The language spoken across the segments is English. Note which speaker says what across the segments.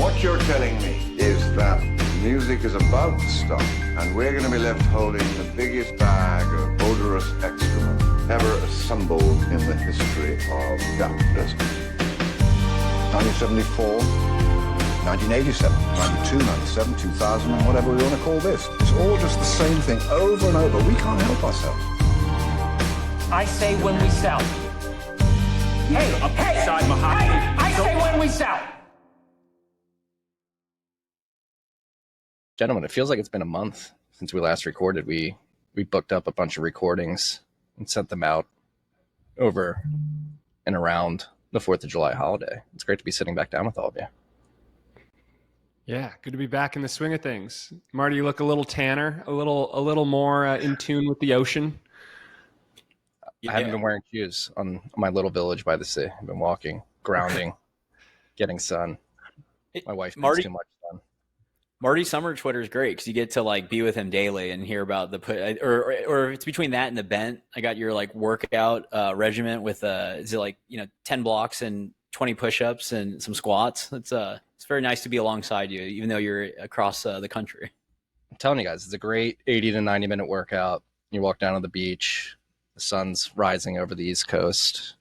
Speaker 1: What you're telling me is that music is about to stop, and we're going to be left holding the biggest bag of odorous excrement ever assembled in the history of capitalism. 1974, 1987, 92, 97, 2000, and whatever we want to call this. It's all just the same thing over and over. We can't help ourselves.
Speaker 2: I say when we sell. Hey, I say when we sell.
Speaker 3: Gentlemen, it feels like it's been a month since we last recorded. We booked up a bunch of recordings and sent them out over and around the 4th of July holiday. It's great to be sitting back down with all of you.
Speaker 4: Yeah, good to be back in the swing of things. Marty, you look a little tanner, a little more in tune with the ocean.
Speaker 3: I haven't been wearing shoes on my little village by the sea. I've been walking, grounding, getting sun. My wife makes too much sun.
Speaker 5: Marty Summer Twitter is great because you get to like be with him daily and hear about or it's between that and the Bent. I got your like workout regimen with is it like 10 blocks and 20 push-ups and some squats. It's very nice to be alongside you, even though you're across the country.
Speaker 3: I'm telling you guys, it's a great 80 to 90 minute workout. You walk down to the beach, the sun's rising over the East Coast.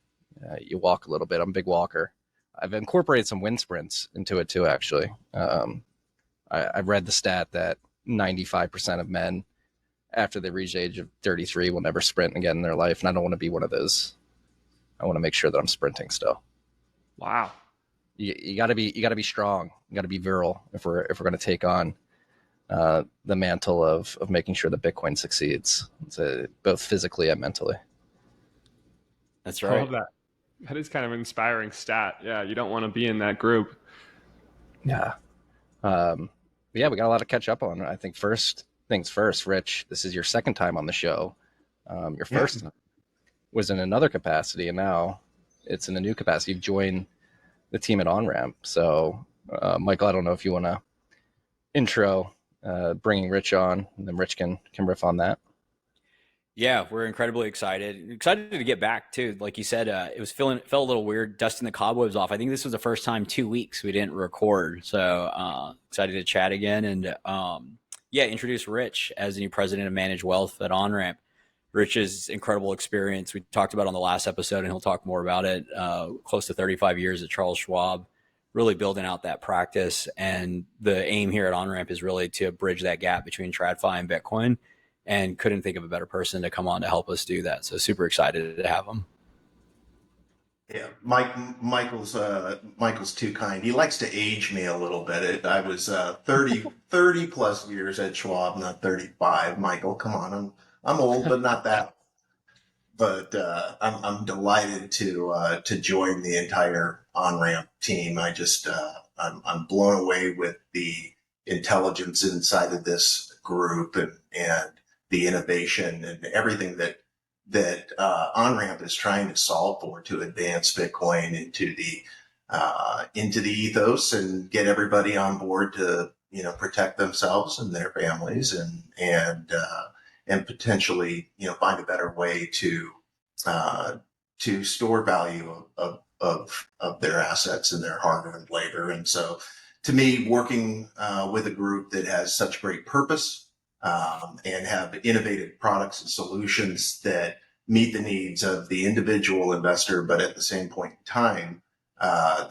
Speaker 3: You walk a little bit. I'm a big walker. I've incorporated some wind sprints into it too, actually. I've read the stat that 95% of men after they reach the age of 33 will never sprint again in their life. And I don't want to be one of those. I want to make sure that I'm sprinting still.
Speaker 4: Wow.
Speaker 3: You gotta be strong. You gotta be virile if we're going to take on the mantle of making sure that Bitcoin succeeds. Both physically and mentally.
Speaker 5: That's right.
Speaker 4: I love that. That is kind of an inspiring stat. Yeah. You don't want to be in that group.
Speaker 3: Yeah. Yeah, we got a lot to catch up on. I think first things first, Rich, this is your second time on the show. Your first was in another capacity, and now it's in a new capacity. You've joined the team at Onramp. So, Michael, I don't know if you want to intro bringing Rich on, and then Rich can riff on that.
Speaker 5: Yeah, we're incredibly excited to get back too. Like you said, it felt a little weird dusting the cobwebs off. I think this was the first time 2 weeks we didn't record. So excited to chat again and introduce Rich as the new president of Managed Wealth at Onramp. Rich's incredible experience we talked about on the last episode, and he'll talk more about it. Close to 35 years at Charles Schwab, really building out that practice. And the aim here at Onramp is really to bridge that gap between TradFi and Bitcoin. And couldn't think of a better person to come on to help us do that. So super excited to have him.
Speaker 6: Yeah, Michael's too kind. He likes to age me a little bit. I was 30 plus years at Schwab, not 35. Michael, come on, I'm old, but not that. But I'm delighted to join the entire Onramp team. I'm blown away with the intelligence inside of this group and the innovation and everything that Onramp is trying to solve for to advance Bitcoin into the ethos and get everybody on board to protect themselves and their families and potentially find a better way to store value of their assets and their hard-earned labor. And so, to me, working with a group that has such great purpose. And have innovative products and solutions that meet the needs of the individual investor, but at the same point in time,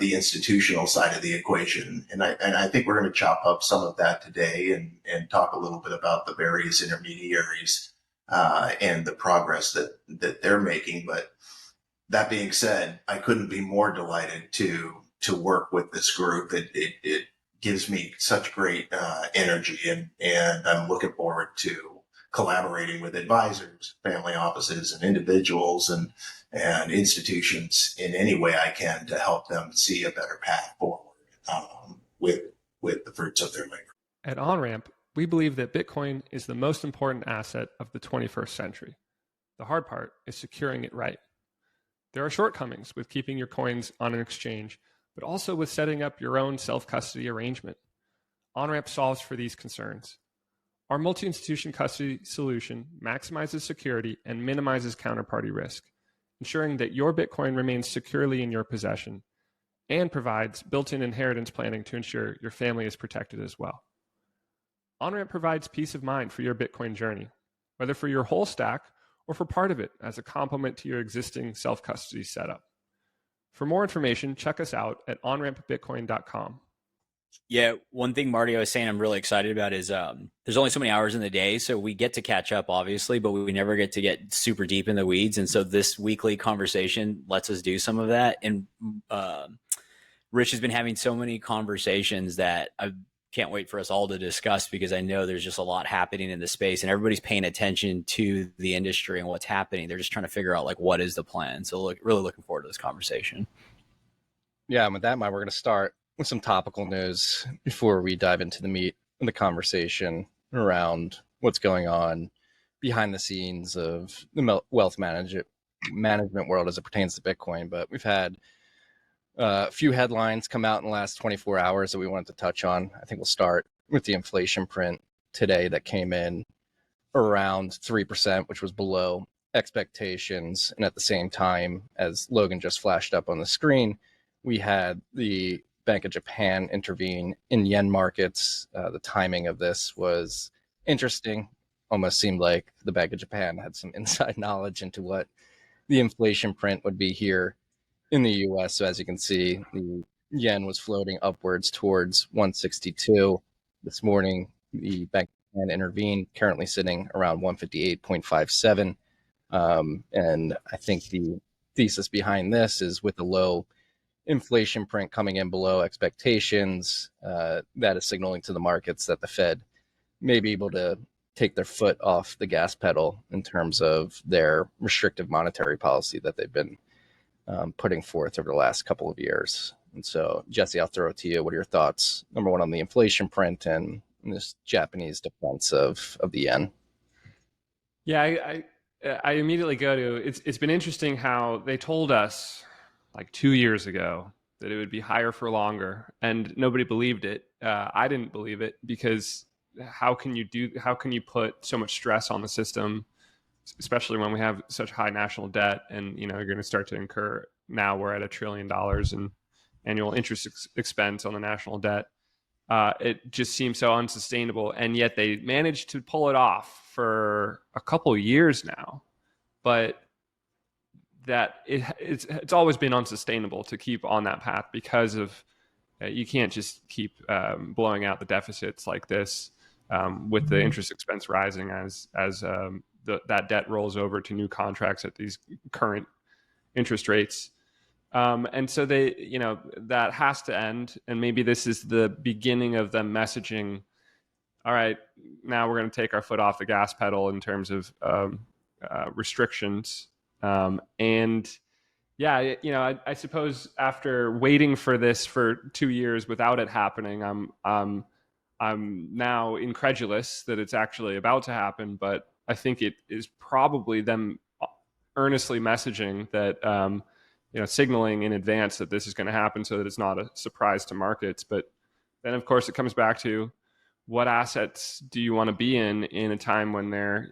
Speaker 6: the institutional side of the equation. And I think we're going to chop up some of that today and talk a little bit about the various intermediaries and the progress that they're making. But that being said, I couldn't be more delighted to work with this group. It gives me such great energy, and I'm looking forward to collaborating with advisors, family offices, and individuals and institutions in any way I can to help them see a better path forward with the fruits of their labor.
Speaker 4: At Onramp, we believe that Bitcoin is the most important asset of the 21st century. The hard part is securing it right. There are shortcomings with keeping your coins on an exchange, but also with setting up your own self-custody arrangement. Onramp solves for these concerns. Our multi-institution custody solution maximizes security and minimizes counterparty risk, ensuring that your Bitcoin remains securely in your possession and provides built-in inheritance planning to ensure your family is protected as well. Onramp provides peace of mind for your Bitcoin journey, whether for your whole stack or for part of it as a complement to your existing self-custody setup. For more information, check us out at onrampbitcoin.com.
Speaker 5: Yeah, one thing Marty was saying I'm really excited about is there's only so many hours in the day, so we get to catch up, obviously, but we never get to get super deep in the weeds. And so this weekly conversation lets us do some of that. And Rich has been having so many conversations that I can't wait for us all to discuss, because I know there's just a lot happening in the space and everybody's paying attention to the industry and what's happening. They're just trying to figure out like what is the plan. So really looking forward to this conversation.
Speaker 3: Yeah, and with that in mind, we're going to start with some topical news before we dive into the meat of the conversation around what's going on behind the scenes of the wealth management world as it pertains to Bitcoin. But we've had a few headlines come out in the last 24 hours that we wanted to touch on. I think we'll start with the inflation print today that came in around 3%, which was below expectations. And at the same time, as Logan just flashed up on the screen, we had the Bank of Japan intervene in yen markets. The timing of this was interesting. Almost seemed like the Bank of Japan had some inside knowledge into what the inflation print would be here in the US. So as you can see, the yen was floating upwards towards 162. This morning, the Bank of Japan intervened, currently sitting around 158.57. And I think the thesis behind this is with the low inflation print coming in below expectations, that is signaling to the markets that the Fed may be able to take their foot off the gas pedal in terms of their restrictive monetary policy that they've been putting forth over the last couple of years. And so, Jesse, I'll throw it to you. What are your thoughts, number one, on the inflation print and this Japanese defense of the yen?
Speaker 4: Yeah, I immediately go to, it's been interesting how they told us like 2 years ago that it would be higher for longer, and nobody believed it. I didn't believe it, because how can you put so much stress on the system, especially when we have such high national debt, and you're going to start to incur, now we're at $1 trillion in annual interest expense on the national debt. It just seems so unsustainable, and yet they managed to pull it off for a couple of years now. But that it's always been unsustainable to keep on that path, because of you can't just keep blowing out the deficits like this with the interest expense rising as that debt rolls over to new contracts at these current interest rates. And so that has to end. And maybe this is the beginning of them messaging, all right, now we're going to take our foot off the gas pedal in terms of restrictions. And yeah, I suppose after waiting for this for 2 years without it happening, I'm now incredulous that it's actually about to happen. But I think it is probably them earnestly messaging that, signaling in advance that this is going to happen, so that it's not a surprise to markets. But then, of course, it comes back to what assets do you want to be in a time when they're,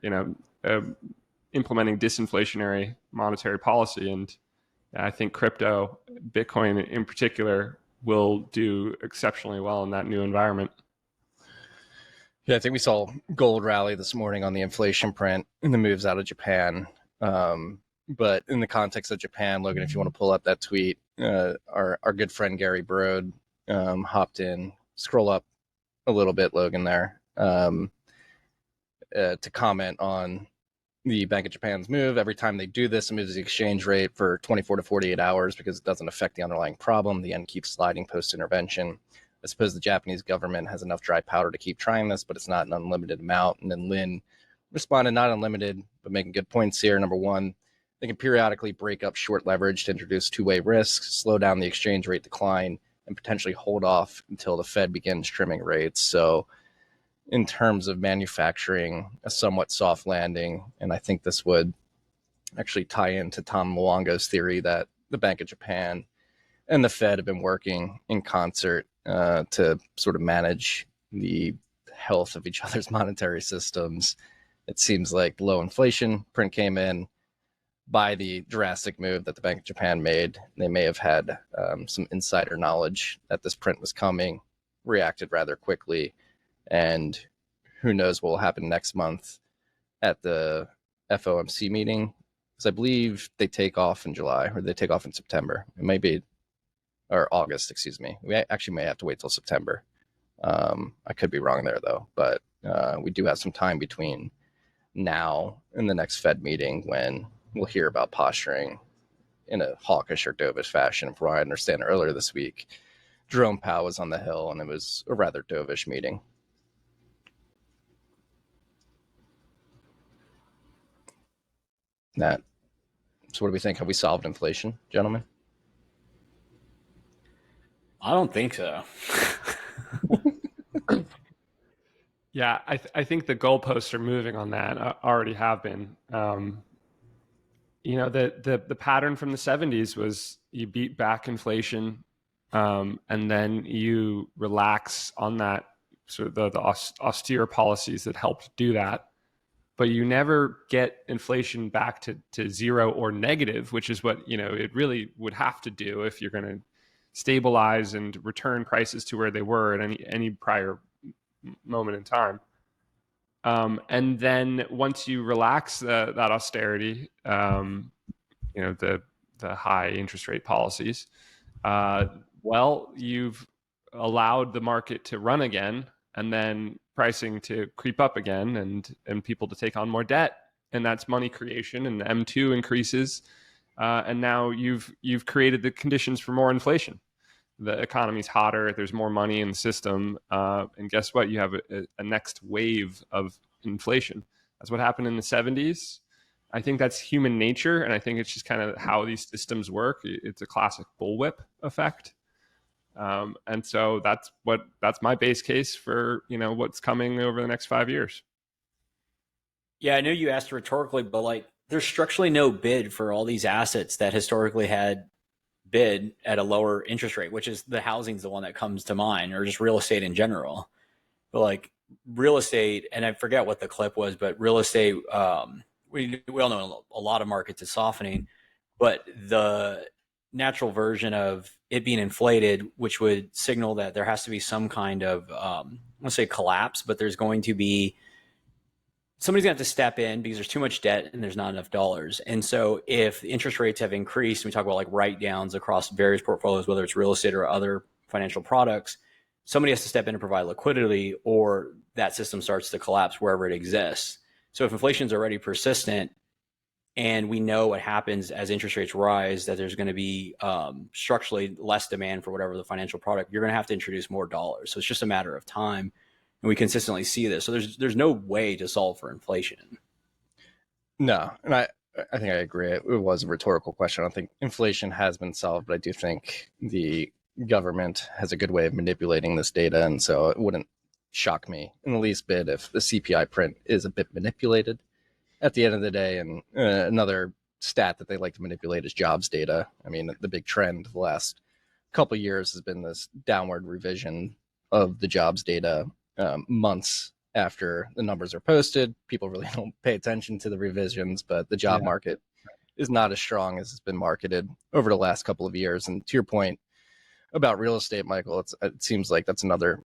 Speaker 4: implementing disinflationary monetary policy. And I think crypto, Bitcoin in particular, will do exceptionally well in that new environment.
Speaker 3: Yeah, I think we saw gold rally this morning on the inflation print and the moves out of Japan. But in the context of Japan, Logan, if you want to pull up that tweet, our good friend Gary Brode hopped in. Scroll up a little bit, Logan, there, to comment on the Bank of Japan's move. Every time they do this, it moves the exchange rate for 24 to 48 hours because it doesn't affect the underlying problem. The yen keeps sliding post-intervention. I suppose the Japanese government has enough dry powder to keep trying this, but it's not an unlimited amount. And then Lin responded, not unlimited, but making good points here. Number one, they can periodically break up short leverage to introduce two-way risks, slow down the exchange rate decline, and potentially hold off until the Fed begins trimming rates. So in terms of manufacturing a somewhat soft landing, and I think this would actually tie into Tom Mwanga's theory that the Bank of Japan and the Fed have been working in concert to sort of manage the health of each other's monetary systems. It seems like low inflation print came in, by the drastic move that the Bank of Japan made. They may have had some insider knowledge that this print was coming, reacted rather quickly, and who knows what will happen next month at the FOMC meeting, because I believe they take off in July, or they take off in September. It may be, or August, excuse me. We actually may have to wait till September. I could be wrong there, though, but we do have some time between now and the next Fed meeting when we'll hear about posturing in a hawkish or dovish fashion. From what I understand, earlier this week, Jerome Powell was on the Hill, and it was a rather dovish meeting. That. So what do we think? Have we solved inflation, gentlemen?
Speaker 5: I don't think so.
Speaker 4: Yeah, I think the goalposts are moving on that. Already have been. The pattern from the 70s was you beat back inflation, and then you relax on that, sort of the austere policies that helped do that. But you never get inflation back to zero or negative, which is what it really would have to do if you're going to stabilize and return prices to where they were at any prior moment in time. And then once you relax that austerity, the high interest rate policies, you've allowed the market to run again, and then pricing to creep up again, and people to take on more debt, and that's money creation, and the M2 increases, and now you've created the conditions for more inflation. The economy's hotter, there's more money in the system, and guess what? You have a next wave of inflation. That's what happened in the 70s. I think that's human nature, and I think it's just kind of how these systems work. It's a classic bullwhip effect. And so that's my base case for what's coming over the next 5 years.
Speaker 5: Yeah, I know you asked rhetorically, but there's structurally no bid for all these assets that historically had bid at a lower interest rate, which is the housing's the one that comes to mind, or just real estate in general. But real estate, and I forget what the clip was, but real estate, we all know a lot of markets is softening, but the natural version of it being inflated, which would signal that there has to be some kind of, I won't say collapse, but there's going to be, somebody's going to have to step in because there's too much debt and there's not enough dollars. And so if the interest rates have increased, we talk about write downs across various portfolios, whether it's real estate or other financial products, somebody has to step in and provide liquidity, or that system starts to collapse wherever it exists. So if inflation is already persistent, and we know what happens as interest rates rise, that there's going to be structurally less demand for whatever the financial product, you're going to have to introduce more dollars. So it's just a matter of time. And we consistently see this. So there's no way to solve for inflation.
Speaker 3: No, and I think I agree. It was a rhetorical question. I don't think inflation has been solved, but I do think the government has a good way of manipulating this data. And so it wouldn't shock me in the least bit if the CPI print is a bit manipulated at the end of the day. And another stat that they like to manipulate is jobs data. I mean, the big trend the last couple of years has been this downward revision of the jobs data months after the numbers are posted. People really don't pay attention to the revisions, but the job market is not as strong as it's been marketed over the last couple of years. And to your point about real estate, Michael, it seems like that's another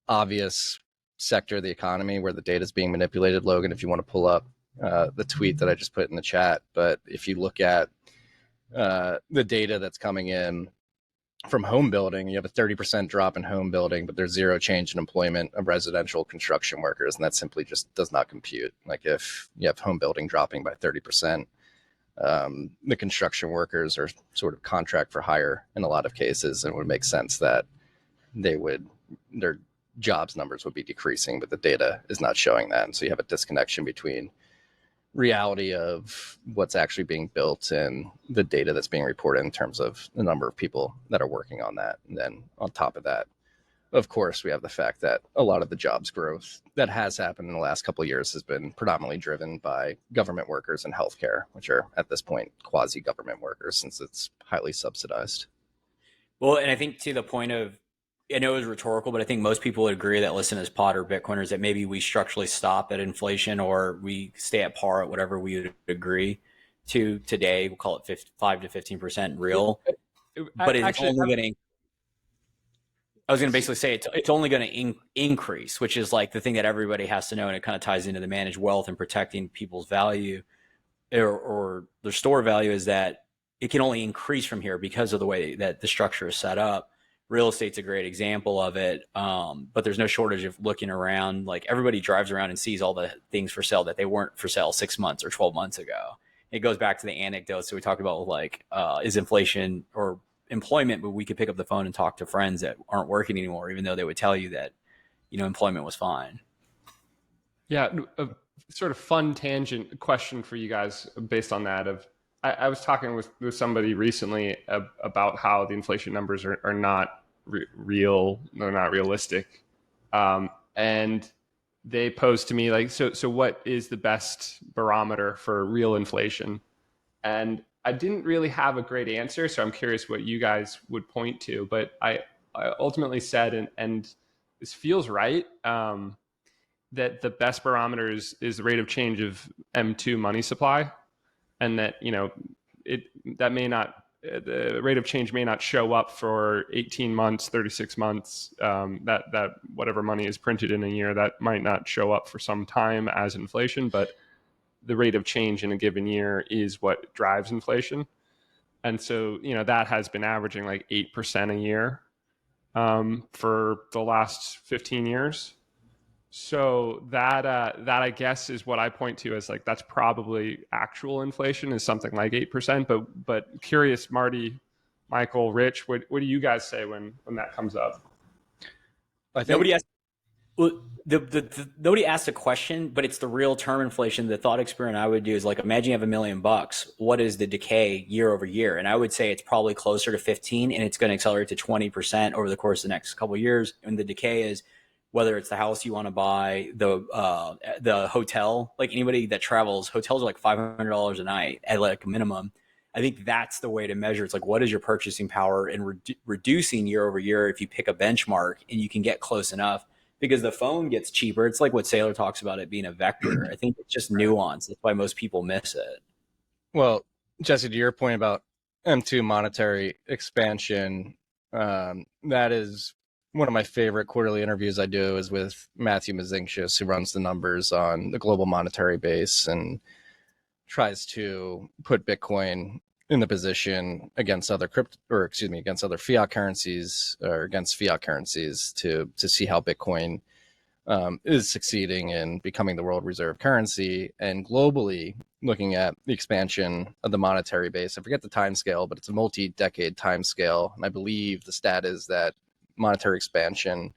Speaker 3: obvious sector of the economy where the data is being manipulated. Logan, if you want to pull up the tweet that I just put in the chat, but if you look at the data that's coming in from home building, you have a 30% drop in home building, but there's zero change in employment of residential construction workers. And that simply just does not compute. If you have home building dropping by 30%, the construction workers are sort of contract for hire in a lot of cases, and it would make sense that their jobs numbers would be decreasing, but the data is not showing that. And so you have a disconnection between reality of what's actually being built and the data that's being reported in terms of the number of people that are working on that. And then on top of that, of course, we have the fact that a lot of the jobs growth that has happened in the last couple of years has been predominantly driven by government workers and healthcare, which are at this point quasi-government workers since it's highly subsidized.
Speaker 5: Well, and I think to the point of, I know it was rhetorical, but I think most people would agree that listen to this pod or Bitcoiners that maybe we structurally stop at inflation or we stay at par at whatever we would agree to today. We'll call it 5 to 15% real, but it's
Speaker 4: Actually,
Speaker 5: only going to. I was going to basically say it's only going to increase, which is like the thing that everybody has to know, and it kind of ties into the managed wealth and protecting people's value or their store value, is that it can only increase from here because of the way that the structure is set up. Real estate's a great example of it, but there's no shortage of looking around. Like everybody drives around and sees all the things for sale that they weren't for sale 6 months or 12 months ago. It goes back to the anecdotes that we talked about with like, is inflation or employment, but we could pick up the phone and talk to friends that aren't working anymore, even though they would tell you that, employment was fine.
Speaker 4: Yeah, a sort of fun tangent question for you guys based on that. I was talking with somebody recently about how the inflation numbers are not real, they're not realistic, and they posed to me like, so what is the best barometer for real inflation? And I didn't really have a great answer, so I'm curious what you guys would point to. But I ultimately said, and this feels right, that the best barometer is the rate of change of M2 money supply, and that the rate of change may not show up for 18 months, 36 months. That whatever money is printed in a year, that might not show up for some time as inflation, but the rate of change in a given year is what drives inflation. And so, that has been averaging like 8% a year for the last 15 years. So that I guess is what I point to as like, that's probably actual inflation is something like 8%. But curious, Marty, Michael, Rich, what do you guys say when that comes up?
Speaker 3: I think
Speaker 5: Nobody asked. Well, nobody asked a question, but it's the real term inflation. The thought experiment I would do is like, imagine you have $1 million. What is the decay year over year? And I would say it's probably closer to 15, and it's going to accelerate to 20% over the course of the next couple of years. And the decay is whether it's the house you want to buy, the hotel. Like anybody that travels, hotels are like $500 a night at like a minimum. I think that's the way to measure. It's like, what is your purchasing power, and reducing year over year if you pick a benchmark and you can get close enough. Because the phone gets cheaper. It's like what Saylor talks about, it being a vector. I think it's just nuance. That's why most people miss it.
Speaker 3: Well, Jesse, to your point about M2 monetary expansion, that is one of my favorite quarterly interviews I do is with Matthew Mazinksius, who runs the numbers on the global monetary base and tries to put Bitcoin in the position against other against other fiat currencies or against fiat currencies to see how Bitcoin is succeeding in becoming the world reserve currency, and globally looking at the expansion of the monetary base. I forget the time scale, but it's a multi-decade time scale. And I believe the stat is that monetary expansion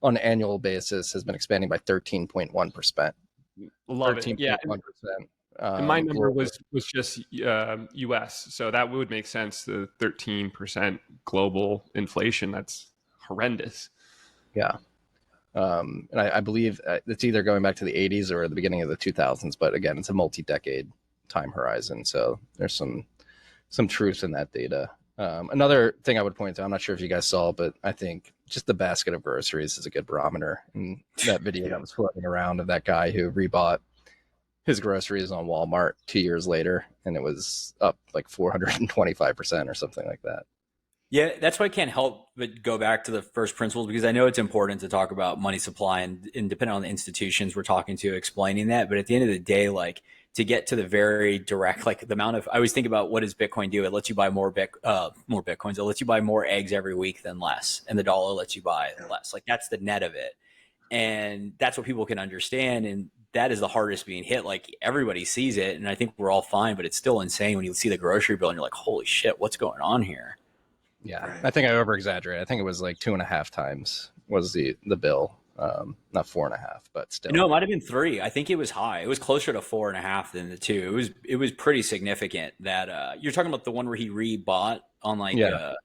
Speaker 3: on an annual basis has been expanding by 13.1%.
Speaker 4: Love it. Yeah.
Speaker 3: 13.1%.
Speaker 4: And my number was just US. So that would make sense. The 13% global inflation, that's horrendous.
Speaker 3: Yeah. And I believe it's either going back to the 80s or the beginning of the 2000s. But again, it's a multi-decade time horizon. So there's some truth in that data. Another thing I would point to, I'm not sure if you guys saw, but I think just the basket of groceries is a good barometer. And that video that was floating around of that guy who rebought his groceries on Walmart 2 years later, and it was up like 425% or something like that.
Speaker 5: Yeah, that's why I can't help but go back to the first principles, because I know it's important to talk about money supply and depending on the institutions we're talking to, explaining that. But at the end of the day, like to get to the very direct, like the amount of, I always think about what does Bitcoin do? It lets you buy more Bitcoins. It lets you buy more eggs every week than less. And the dollar lets you buy less. Like that's the net of it. And that's what people can understand. And that is the hardest being hit. Like everybody sees it, and I think we're all fine, but it's still insane when you see the grocery bill and you're like, holy shit, what's going on here?
Speaker 3: Yeah, right. I think I over exaggerate. I think it was like 2.5 times was the bill, not 4.5, but still.
Speaker 5: No, it might have been 3. I think it was high. It was closer to 4.5 than the 2. It was pretty significant. That you're talking about the one where he rebought on like on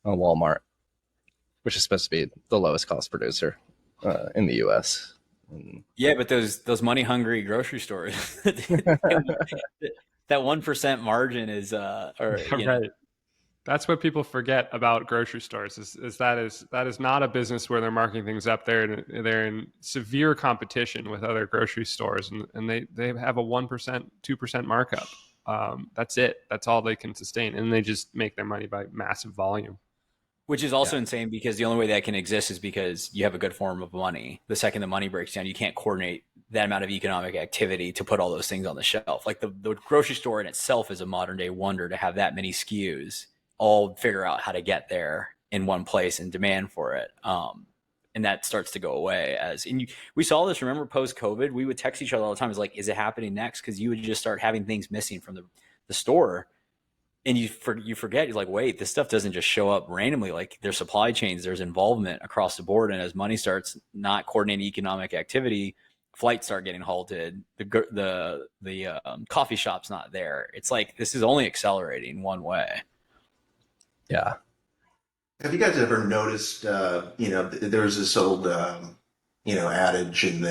Speaker 3: Walmart, which is supposed to be the lowest cost producer in the U.S.
Speaker 5: Yeah, but those money hungry grocery stores, that 1% margin is
Speaker 4: right. That's what people forget about grocery stores is that is not a business where they're marking things up. They're in severe competition with other grocery stores, and they have a 1%, 2% markup. That's it. That's all they can sustain, and they just make their money by massive volume.
Speaker 5: Which is also insane because the only way that can exist is because you have a good form of money. The second the money breaks down, you can't coordinate that amount of economic activity to put all those things on the shelf. Like the grocery store in itself is a modern day wonder to have that many SKUs all figure out how to get there in one place and demand for it. And that starts to go away we saw this, remember, post COVID, we would text each other all the time. It's like, is it happening next? Cause you would just start having things missing from the store. And you forget, you're like, wait, this stuff doesn't just show up randomly. Like there's supply chains, there's involvement across the board. And as money starts not coordinating economic activity, flights start getting halted. The coffee shop's not there. It's like, this is only accelerating one way.
Speaker 3: Yeah.
Speaker 6: Have you guys ever noticed, there's this old, adage in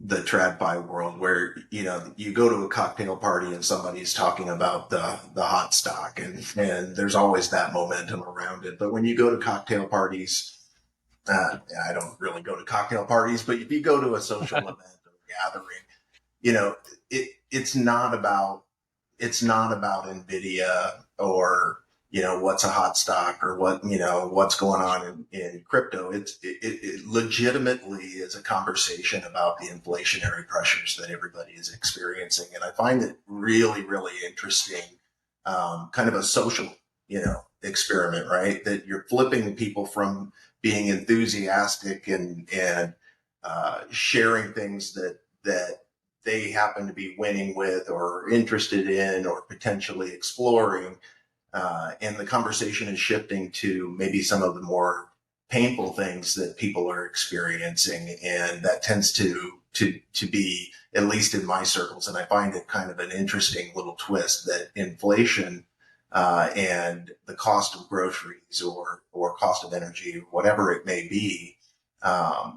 Speaker 6: the TradFi world where, you go to a cocktail party and somebody's talking about the hot stock and there's always that momentum around it. But when you go to cocktail parties, I don't really go to cocktail parties, but if you go to a social event or gathering, it's not about NVIDIA or, what's a hot stock or what's going on in crypto. It legitimately is a conversation about the inflationary pressures that everybody is experiencing. And I find it really, really interesting, kind of a social, experiment, right? That you're flipping people from being enthusiastic and sharing things that they happen to be winning with or interested in or potentially exploring. And the conversation is shifting to maybe some of the more painful things that people are experiencing. And that tends to be, at least in my circles, and I find it kind of an interesting little twist that inflation and the cost of groceries or cost of energy, or whatever it may be,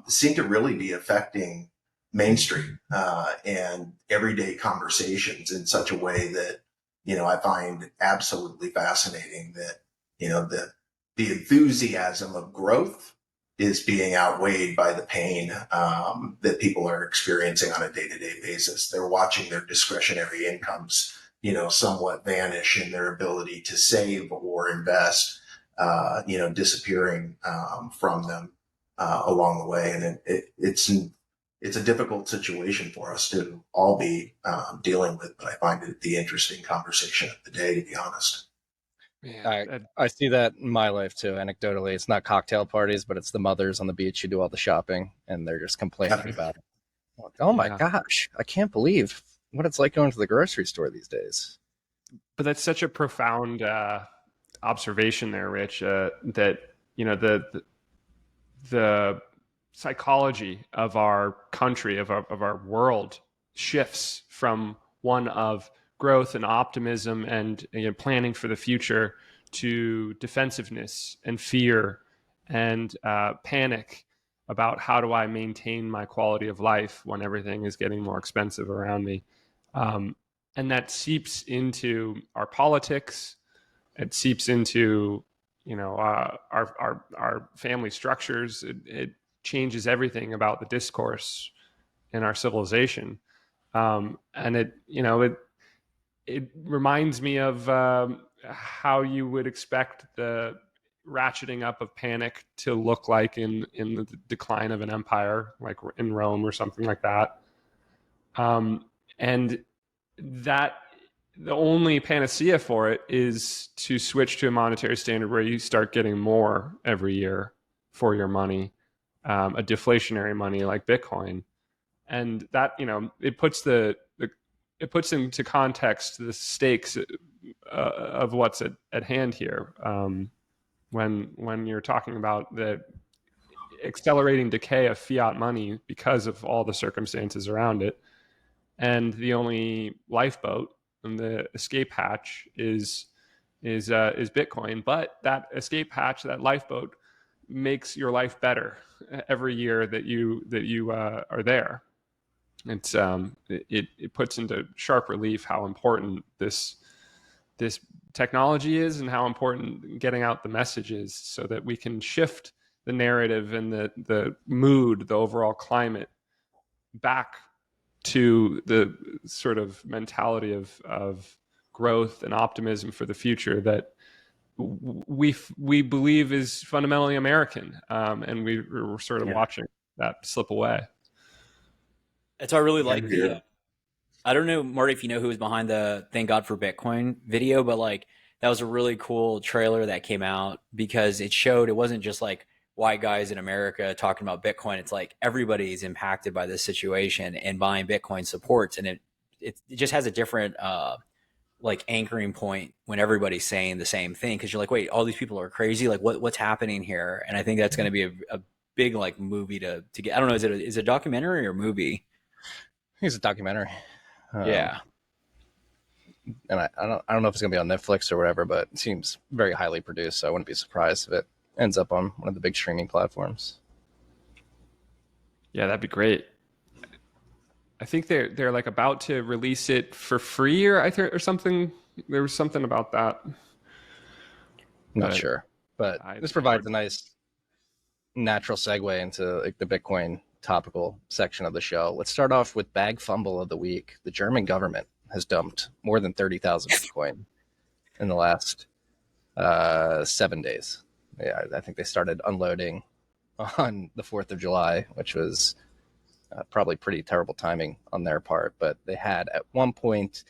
Speaker 6: seem to really be affecting mainstream and everyday conversations in such a way that, I find absolutely fascinating that, the enthusiasm of growth is being outweighed by the pain that people are experiencing on a day-to-day basis. They're watching their discretionary incomes, somewhat vanish in their ability to save or invest, disappearing from them along the way. And it's a difficult situation for us to all be dealing with, but I find it the interesting conversation of the day, to be honest.
Speaker 3: I see that in my life too. Anecdotally, it's not cocktail parties, but it's the mothers on the beach who do all the shopping, and they're just complaining about it. Like, oh my gosh, I can't believe what it's like going to the grocery store these days.
Speaker 4: But that's such a profound observation there, Rich. That the psychology of our country, of our world, shifts from one of growth and optimism and planning for the future to defensiveness and fear and panic about how do I maintain my quality of life when everything is getting more expensive around me. And that seeps into our politics. It seeps into our family structures. It changes everything about the discourse in our civilization. And it reminds me of how you would expect the ratcheting up of panic to look like in the decline of an empire, like in Rome or something like that. And that the only panacea for it is to switch to a monetary standard where you start getting more every year for your money, a deflationary money like Bitcoin. And that, it puts it puts into context the stakes of what's at hand here. When you're talking about the accelerating decay of fiat money because of all the circumstances around it, and the only lifeboat and the escape hatch is Bitcoin. But that escape hatch, that lifeboat, makes your life better every year that you are there. It puts into sharp relief how important this this technology is and how important getting out the message is, so that we can shift the narrative and the mood, the overall climate, back to the sort of mentality of growth and optimism for the future that we believe is fundamentally American, and we're sort of watching that slip away.
Speaker 5: It's I really like the. I don't know, Marty, if you know who was behind the "Thank God for Bitcoin" video, but like that was a really cool trailer that came out because it showed it wasn't just like white guys in America talking about Bitcoin. It's like everybody's impacted by this situation, and buying Bitcoin supports, and it just has a different like anchoring point when everybody's saying the same thing, because you're like, wait, all these people are crazy. Like what's happening here? And I think that's going to be a big like movie to get. I don't know, is it a documentary or movie?
Speaker 3: I think it's a documentary.
Speaker 5: Yeah.
Speaker 3: And I don't know if it's gonna be on Netflix or whatever, but it seems very highly produced, so I wouldn't be surprised if it ends up on one of the big streaming platforms.
Speaker 4: Yeah, that'd be great. I think they're like about to release it for free, or something. There was something about that.
Speaker 3: I'm not sure, but this provides a nice natural segue into like the Bitcoin topical section of the show. Let's start off with bag fumble of the week. The German government has dumped more than 30,000 Bitcoin in the last 7 days. Yeah, I think they started unloading on the 4th of July, which was probably pretty terrible timing on their part. But they had at one point,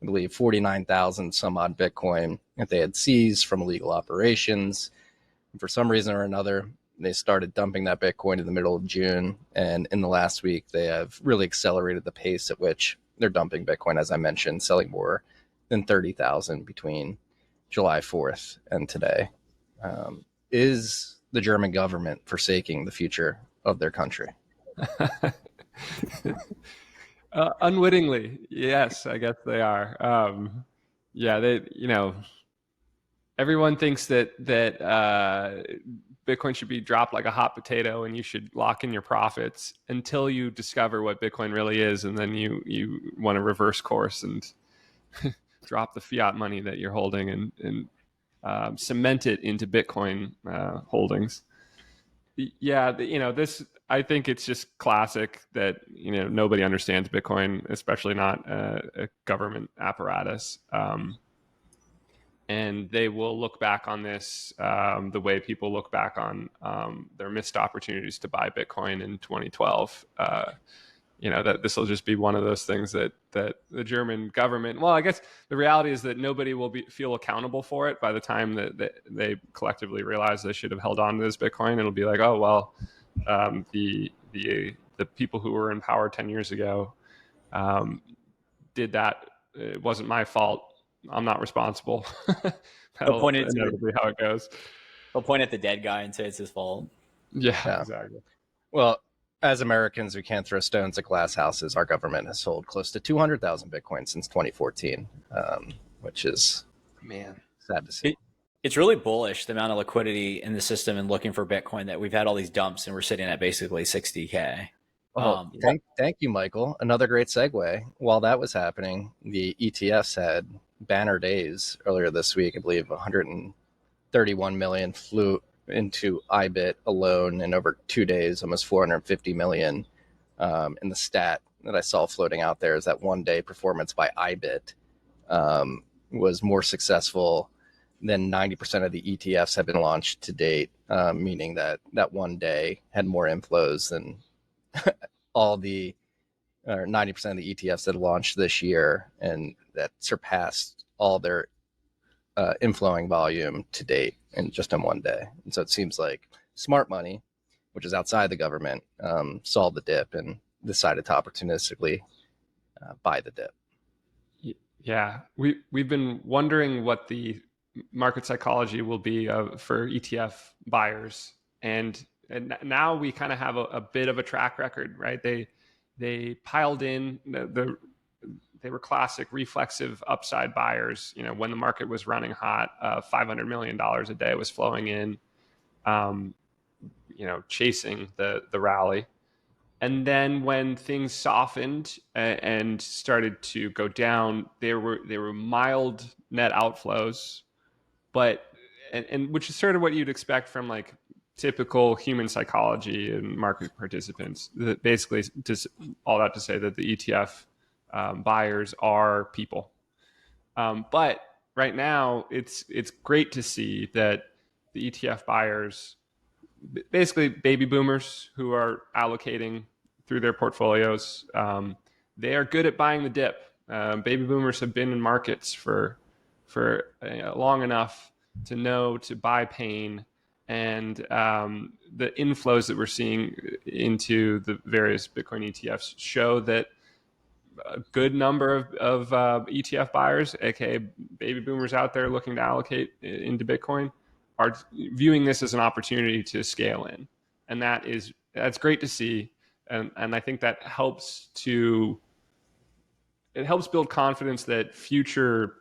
Speaker 3: I believe, 49,000 some odd Bitcoin that they had seized from illegal operations. And for some reason or another, they started dumping that Bitcoin in the middle of June. And in the last week, they have really accelerated the pace at which they're dumping Bitcoin, as I mentioned, selling more than 30,000 between July 4th and today. Is the German government forsaking the future of their country?
Speaker 4: Unwittingly, yes, I guess they are. Yeah, they, everyone thinks that Bitcoin should be dropped like a hot potato and you should lock in your profits until you discover what Bitcoin really is, and then you want to reverse course and drop the fiat money that you're holding and cement it into Bitcoin holdings. Yeah, this, I think it's just classic that nobody understands Bitcoin, especially not a government apparatus. And they will look back on this the way people look back on their missed opportunities to buy Bitcoin in 2012. That this will just be one of those things that the German government, well, I guess the reality is that nobody will feel accountable for it by the time that they collectively realize they should have held on to this Bitcoin. It'll be like, oh, well, the people who were in power 10 years ago did that. It wasn't my fault. I'm not responsible. That'll inevitably how it goes.
Speaker 5: They'll point at the dead guy and say it's his fault.
Speaker 4: Yeah, exactly.
Speaker 3: Well, as Americans, we can't throw stones at glass houses. Our government has sold close to 200,000 Bitcoin since 2014, which is sad to see.
Speaker 5: It's really bullish, the amount of liquidity in the system and looking for Bitcoin, that we've had all these dumps and we're sitting at basically 60K.
Speaker 3: Thank you, Michael. Another great segue. While that was happening, the ETFs had banner days earlier this week. I believe 131 million flew into IBIT alone in over 2 days, almost 450 million. And the stat that I saw floating out there is that 1 day performance by IBIT was more successful than 90% of the ETFs have been launched to date, meaning that 1 day had more inflows than all the 90% of the ETFs that launched this year, and that surpassed all their inflowing volume to date in just in 1 day. And so it seems like smart money, which is outside the government, saw the dip and decided to opportunistically buy the dip.
Speaker 4: Yeah, we've been wondering what the market psychology will be for ETF buyers, and now we kind of have a bit of a track record, right? They piled in they were classic reflexive upside buyers. When the market was running hot, $500 million a day was flowing in, chasing the rally. And then when things softened and started to go down, there were mild net outflows, but and which is sort of what you'd expect from like typical human psychology and market participants. That basically, just all that to say that the ETF buyers are people. But right now, it's great to see that the ETF buyers, basically baby boomers who are allocating through their portfolios, they are good at buying the dip. Baby boomers have been in markets for long enough to know to buy pain, and the inflows that we're seeing into the various Bitcoin ETFs show that a good number of ETF buyers, aka baby boomers out there looking to allocate into Bitcoin, are viewing this as an opportunity to scale in, and that's great to see, and I think that helps build confidence that future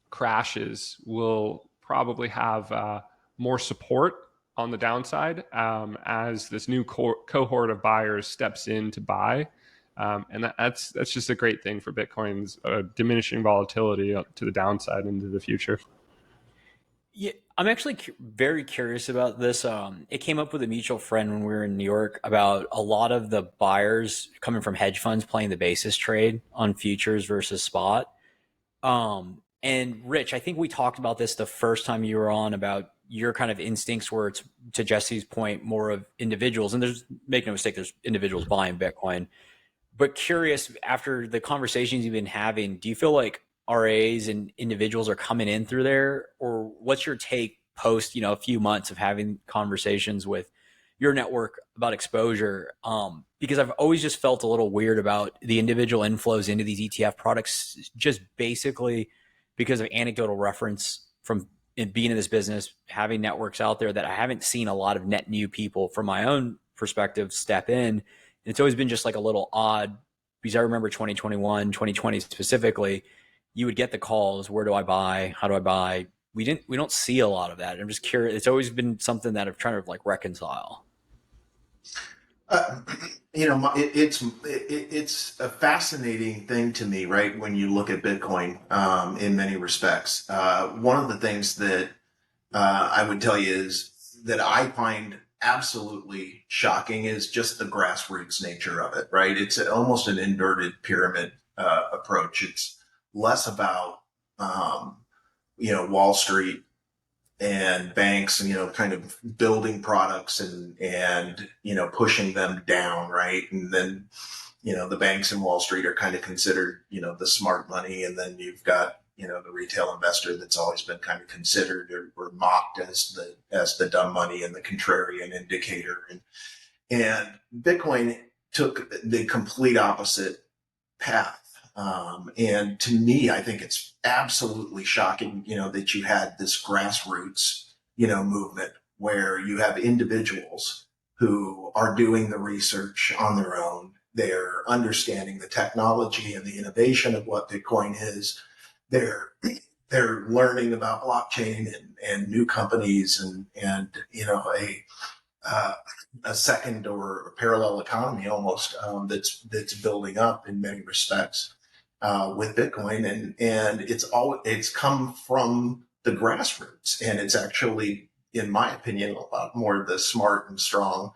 Speaker 4: crashes will probably have more support on the downside as this new cohort of buyers steps in to buy. And that's just a great thing for Bitcoin's diminishing volatility to the downside into the future.
Speaker 5: Yeah, I'm actually very curious about this. It came up with a mutual friend when we were in New York about a lot of the buyers coming from hedge funds playing the basis trade on futures versus spot. And Rich, I think we talked about this the first time you were on, about your kind of instincts where it's, to Jesse's point, more of individuals. And make no mistake, there's individuals buying Bitcoin. But curious, after the conversations you've been having, do you feel like RAs and individuals are coming in through there? Or what's your take post, a few months of having conversations with your network about exposure? Because I've always just felt a little weird about the individual inflows into these ETF products, just basically because of anecdotal reference from being in this business, having networks out there, that I haven't seen a lot of net new people from my own perspective step in. It's always been just like a little odd, because I remember 2021, 2020 specifically, you would get the calls, where do I buy? How do I buy? We don't see a lot of that. I'm just curious. It's always been something that I'm trying to like reconcile.
Speaker 6: It's a fascinating thing to me, right? When you look at Bitcoin, in many respects, one of the things that I would tell you is that I find absolutely shocking is just the grassroots nature of it, right? It's almost an inverted pyramid approach. It's less about, Wall Street and banks and, kind of building products and, pushing them down, right? And then, the banks and Wall Street are kind of considered, the smart money. And then you've got, the retail investor that's always been kind of considered or mocked as the dumb money and the contrarian indicator. And Bitcoin took the complete opposite path. And to me, I think it's absolutely shocking, that you had this grassroots, movement where you have individuals who are doing the research on their own. They're understanding the technology and the innovation of what Bitcoin is. They're learning about blockchain and new companies and a second or a parallel economy almost that's building up in many respects with Bitcoin, and it's come from the grassroots, and it's actually, in my opinion, a lot more of the smart and strong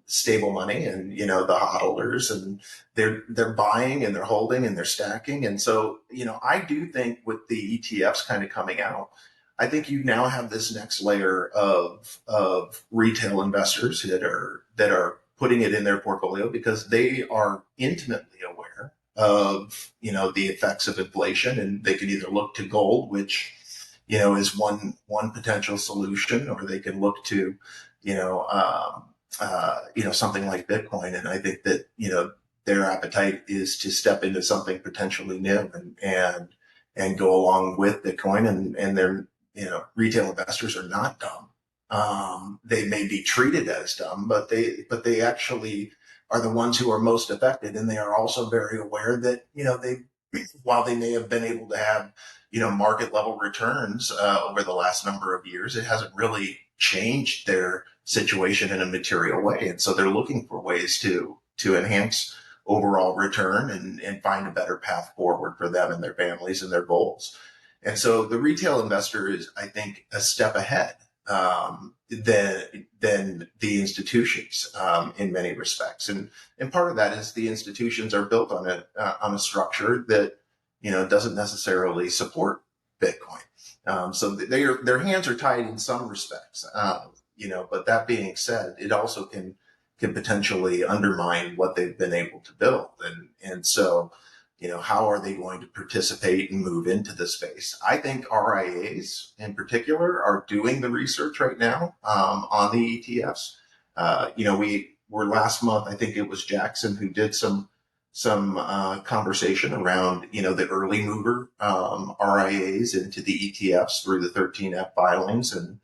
Speaker 6: stable money and the hodlers, and they're buying and they're holding and they're stacking. And so I do think with the ETFs kind of coming out, I think you now have this next layer of retail investors that are putting it in their portfolio because they are intimately aware of the effects of inflation, and they can either look to gold, which is one potential solution, or they can look to something like Bitcoin. And I think that, their appetite is to step into something potentially new and go along with Bitcoin. And their, retail investors are not dumb. They may be treated as dumb, but they actually are the ones who are most affected. And they are also very aware that, while they may have been able to have, market level returns over the last number of years, it hasn't really changed their situation in a material way. And so they're looking for ways to to enhance overall return and find a better path forward for them and their families and their goals. And so the retail investor is, I think, a step ahead than the institutions in many respects. And part of that is the institutions are built on a structure that, doesn't necessarily support Bitcoin. So their hands are tied in some respects, but that being said, it also can potentially undermine what they've been able to build. And so, how are they going to participate and move into the space? I think RIAs in particular are doing the research right now on the ETFs. We were last month, I think it was Jackson who did some conversation around, the early mover RIAs into the ETFs through the 13F filings. And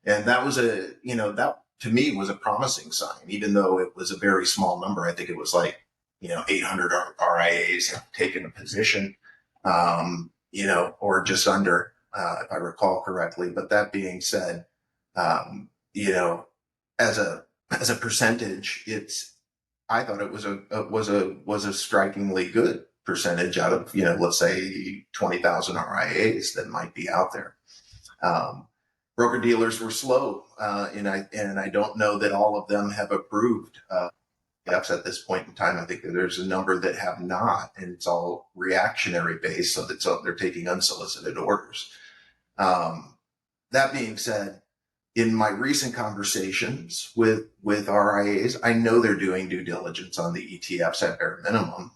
Speaker 6: that was that to me was a promising sign, even though it was a very small number. I think it was like, 800 RIAs have taken a position, or just under, if I recall correctly. But that being said, as a percentage, I thought it was a strikingly good percentage out of, let's say 20,000 RIAs that might be out there. Broker dealers were slow, and I don't know that all of them have approved ETFs at this point in time. I think that there's a number that have not, and it's all reactionary based, so they're taking unsolicited orders. That being said, in my recent conversations with RIAs, I know they're doing due diligence on the ETFs at bare minimum,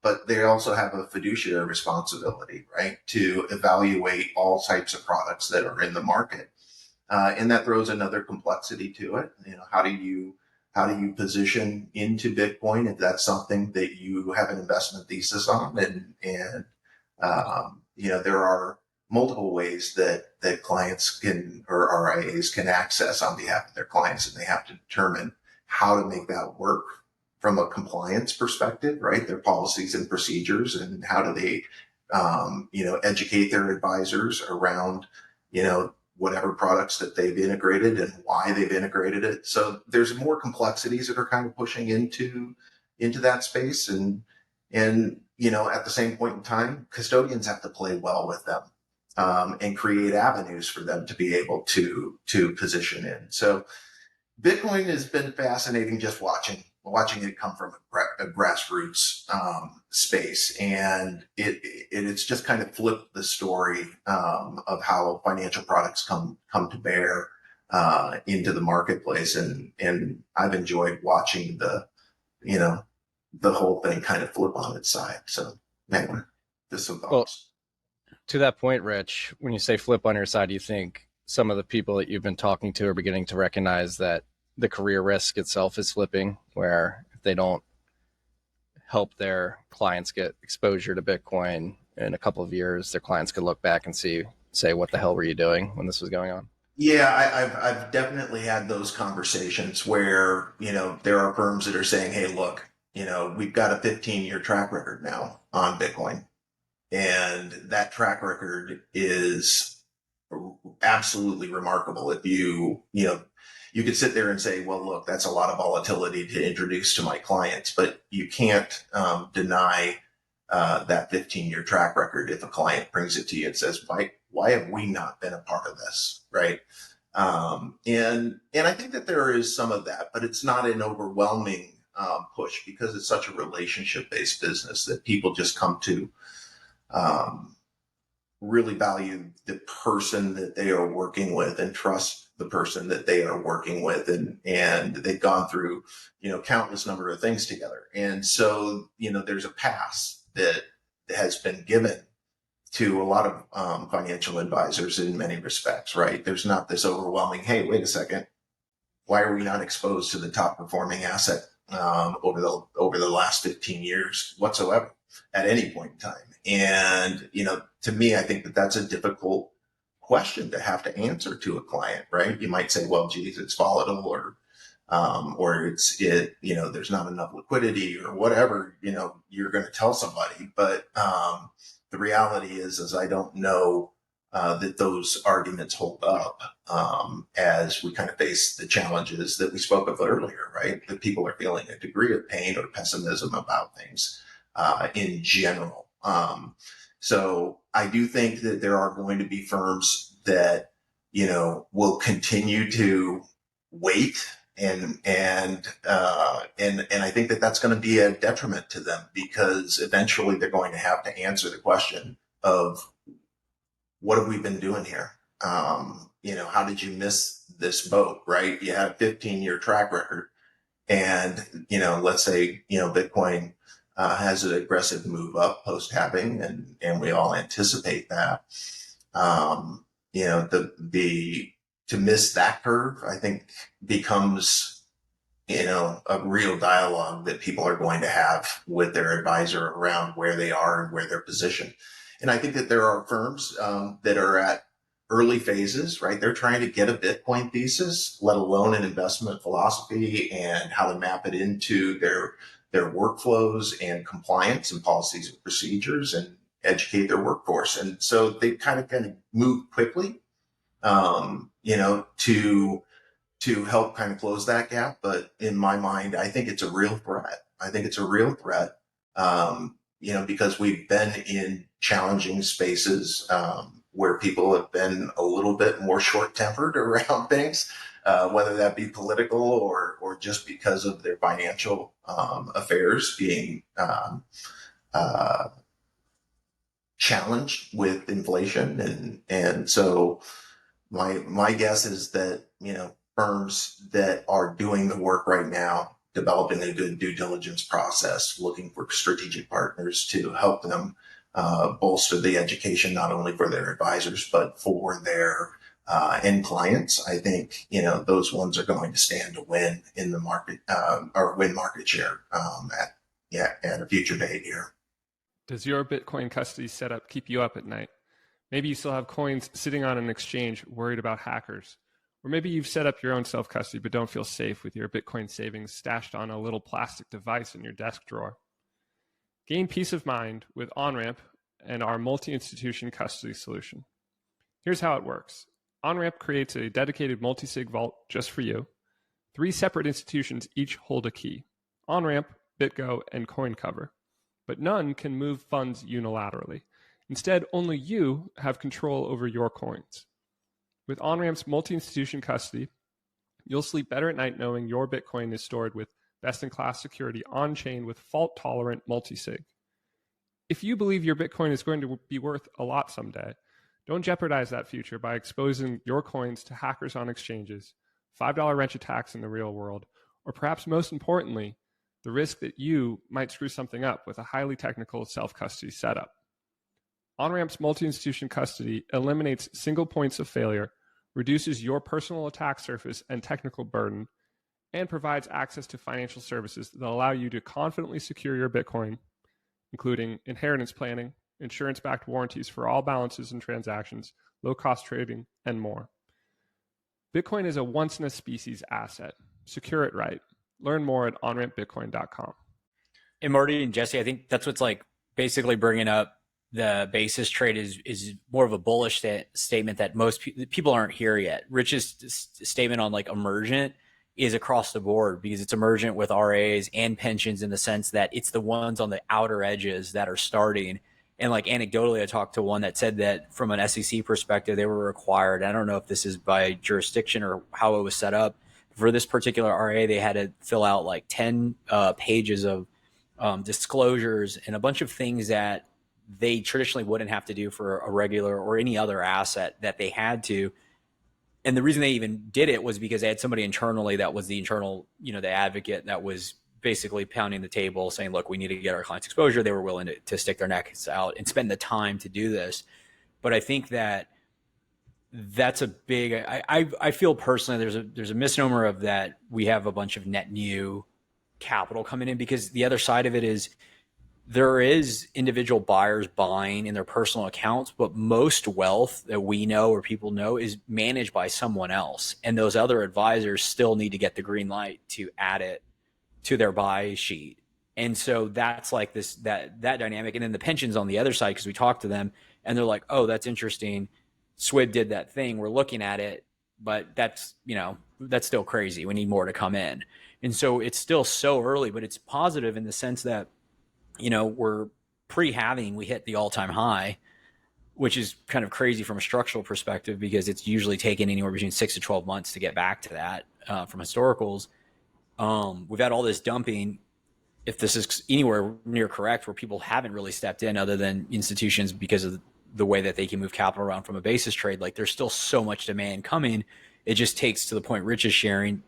Speaker 6: but they also have a fiduciary responsibility, right, to evaluate all types of products that are in the market, and that throws another complexity to it. How do you position into Bitcoin if that's something that you have an investment thesis on, and there are multiple ways that clients can, or RIAs can access on behalf of their clients, and they have to determine how to make that work from a compliance perspective, right? Their policies and procedures, and how do they, educate their advisors around, whatever products that they've integrated and why they've integrated it. So there's more complexities that are kind of pushing into that space. And at the same point in time, custodians have to play well with them, and create avenues for them to be able to position in. So Bitcoin has been fascinating, just watching it come from a grassroots space, and it's just kind of flipped the story of how financial products come to bear into the marketplace, and I've enjoyed watching the whole thing kind of flip on its side. So anyway, just some thoughts.
Speaker 3: Well, to that point, Rich, when you say flip on your side, do you think some of the people that you've been talking to are beginning to recognize that the career risk itself is flipping, where if they don't help their clients get exposure to Bitcoin in a couple of years, their clients could look back and say, what the hell were you doing when this was going on?
Speaker 6: Yeah, I've definitely had those conversations where, there are firms that are saying, hey, look, we've got a 15-year track record now on Bitcoin. And that track record is absolutely remarkable. If you could sit there and say, well, look, that's a lot of volatility to introduce to my clients, but you can't deny that 15-year track record if a client brings it to you and says, why have we not been a part of this, right? And I think that there is some of that, but it's not an overwhelming push, because it's such a relationship-based business that people just come to really value the person that they are working with and trust the person that they are working with, and they've gone through, countless number of things together. And so, there's a pass that has been given to a lot of financial advisors in many respects, right? There's not this overwhelming, hey, wait a second, why are we not exposed to the top performing asset over the last 15 years whatsoever at any point in time? And, to me, I think that that's a difficult question to have to answer to a client, right? You might say, well, geez, it's volatile, or there's not enough liquidity, or whatever, you're going to tell somebody. But the reality is I don't know that those arguments hold up as we kind of face the challenges that we spoke of earlier, right? That people are feeling a degree of pain or pessimism about things in general. So I do think that there are going to be firms that, will continue to wait, and I think that that's going to be a detriment to them, because eventually they're going to have to answer the question of, what have we been doing here? How did you miss this boat, right? You had a 15-year track record, and, let's say, Bitcoin has an aggressive move up post halving, and we all anticipate that. To miss that curve, I think becomes, a real dialogue that people are going to have with their advisor around where they are and where they're positioned. And I think that there are firms that are at early phases, right? They're trying to get a Bitcoin thesis, let alone an investment philosophy and how to map it into their workflows and compliance and policies and procedures and educate their workforce. And so they kind of move quickly, to help kind of close that gap. But in my mind, I think it's a real threat. Because we've been in challenging spaces where people have been a little bit more short-tempered around things, whether that be political or just because of their financial affairs being challenged with inflation. And so my guess is that, firms that are doing the work right now, developing a good due diligence process, looking for strategic partners to help them bolster the education, not only for their advisors, but for their end clients. I think, those ones are going to stand to win in the market, or win market share at a future date here.
Speaker 4: Does your Bitcoin custody setup keep you up at night? Maybe you still have coins sitting on an exchange worried about hackers. Or maybe you've set up your own self-custody but don't feel safe with your Bitcoin savings stashed on a little plastic device in your desk drawer. Gain peace of mind with Onramp and our multi-institution custody solution. Here's how it works. Onramp creates a dedicated multi-sig vault just for you. 3 separate institutions each hold a key: Onramp, BitGo, and CoinCover. But none can move funds unilaterally. Instead, only you have control over your coins. With Onramp's multi-institution custody, you'll sleep better at night knowing your Bitcoin is stored with best-in-class security on-chain with fault-tolerant multi-sig. If you believe your Bitcoin is going to be worth a lot someday, don't jeopardize that future by exposing your coins to hackers on exchanges, $5 wrench attacks in the real world, or perhaps most importantly, the risk that you might screw something up with a highly technical self-custody setup. Onramp's multi-institution custody eliminates single points of failure, reduces your personal attack surface and technical burden, and provides access to financial services that allow you to confidently secure your Bitcoin, including inheritance planning, insurance-backed warranties for all balances and transactions, low-cost trading, and more. Bitcoin is a once-in-a-species asset. Secure it right. Learn more at onrampbitcoin.com.
Speaker 5: And Marty and Jesse, I think that's what's basically bringing up the basis trade is more of a bullish statement that most people aren't here yet. Rich's statement on Emergent is across the board, because it's Emergent with RAs and pensions, in the sense that it's the ones on the outer edges that are starting. And anecdotally, I talked to one that said that from an SEC perspective, they were required. I don't know if this is by jurisdiction or how it was set up. For this particular RA, they had to fill out 10 pages of disclosures and a bunch of things that they traditionally wouldn't have to do for a regular or any other asset that they had to. And the reason they even did it was because they had somebody internally that was the internal, the advocate that was basically pounding the table saying, look, we need to get our clients exposure. They were willing to stick their necks out and spend the time to do this. But I think that's a big, I feel personally, there's a misnomer of that we have a bunch of net new capital coming in, because the other side of it is there is individual buyers buying in their personal accounts, but most wealth that we know or people know is managed by someone else. And those other advisors still need to get the green light to add it to their buy sheet. And so that's that dynamic. And then the pensions on the other side, because we talked to them and they're like, oh, that's interesting. SWIB did that thing. We're looking at it, but that's still crazy. We need more to come in. And so it's still so early, but it's positive in the sense that, we're pre-halving, we hit the all-time high, which is kind of crazy from a structural perspective because it's usually taken anywhere between 6 to 12 months to get back to that from historicals. We've had all this dumping. If this is anywhere near correct, where people haven't really stepped in other than institutions because of the way that they can move capital around from a basis trade, like there's still so much demand coming. It just takes, to the point Rich is sharing,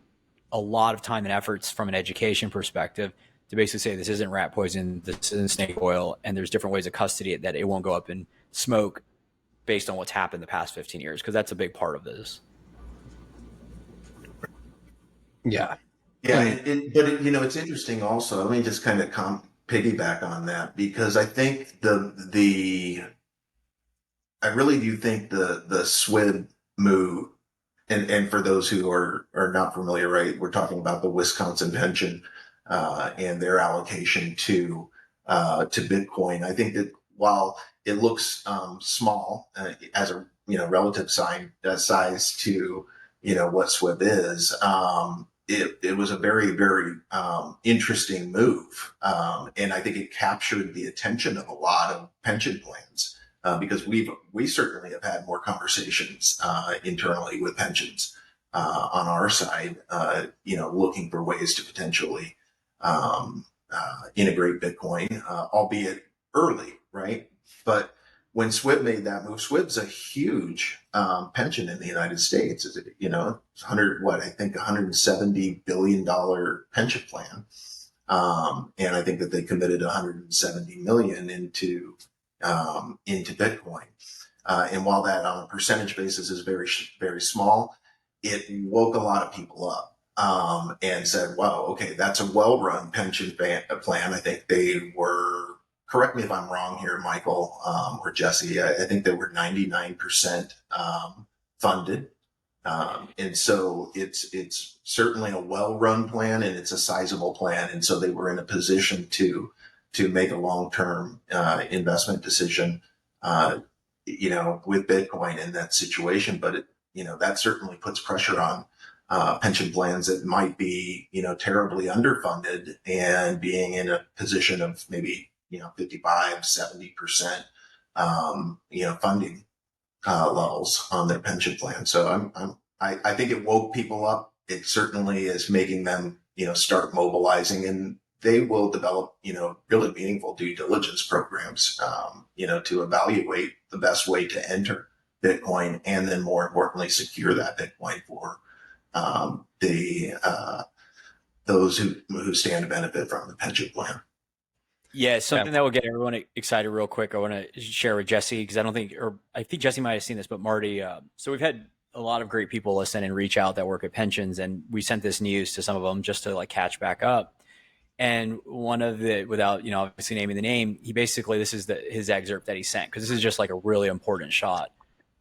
Speaker 5: a lot of time and efforts from an education perspective to basically say this isn't rat poison, this isn't snake oil, and there's different ways to custody it that it won't go up in smoke based on what's happened the past 15 years, because that's a big part of this.
Speaker 3: Yeah.
Speaker 6: Yeah, but it's interesting also. Let me just kind of piggyback on that, because I think I really do think the SWIB move, and for those who are not familiar, right, we're talking about the Wisconsin pension and their allocation to Bitcoin. I think that while it looks small as a relative size to what SWIB is, it was a very, very interesting move. And I think it captured the attention of a lot of pension plans because we certainly have had more conversations internally with pensions on our side, looking for ways to potentially integrate Bitcoin, albeit early, right? But when SWIB made that move, SWIB's a huge pension in the United States. Is it, $170 billion pension plan. And I think that they committed 170 million into Bitcoin. And while that on a percentage basis is very, very small, it woke a lot of people up and said, wow, okay, that's a well-run pension plan. I think they were, correct me if I'm wrong here, Michael or Jesse, I think they were 99% funded. And so it's certainly a well-run plan, and it's a sizable plan. And so they were in a position to make a long-term investment decision, with Bitcoin in that situation. But that certainly puts pressure on pension plans that might be, terribly underfunded and being in a position of maybe 55, 70%, funding levels on their pension plan. So I think it woke people up. It certainly is making them, start mobilizing, and they will develop, really meaningful due diligence programs, to evaluate the best way to enter Bitcoin, and then more importantly, secure that Bitcoin for those who stand to benefit from the pension plan.
Speaker 5: Yeah, something that will get everyone excited real quick. I want to share with Jesse, because I think Jesse might have seen this, but Marty. So we've had a lot of great people listen and reach out that work at pensions, and we sent this news to some of them just to catch back up. And one of the, without obviously naming the name, he basically, this is his excerpt that he sent, because this is just a really important shot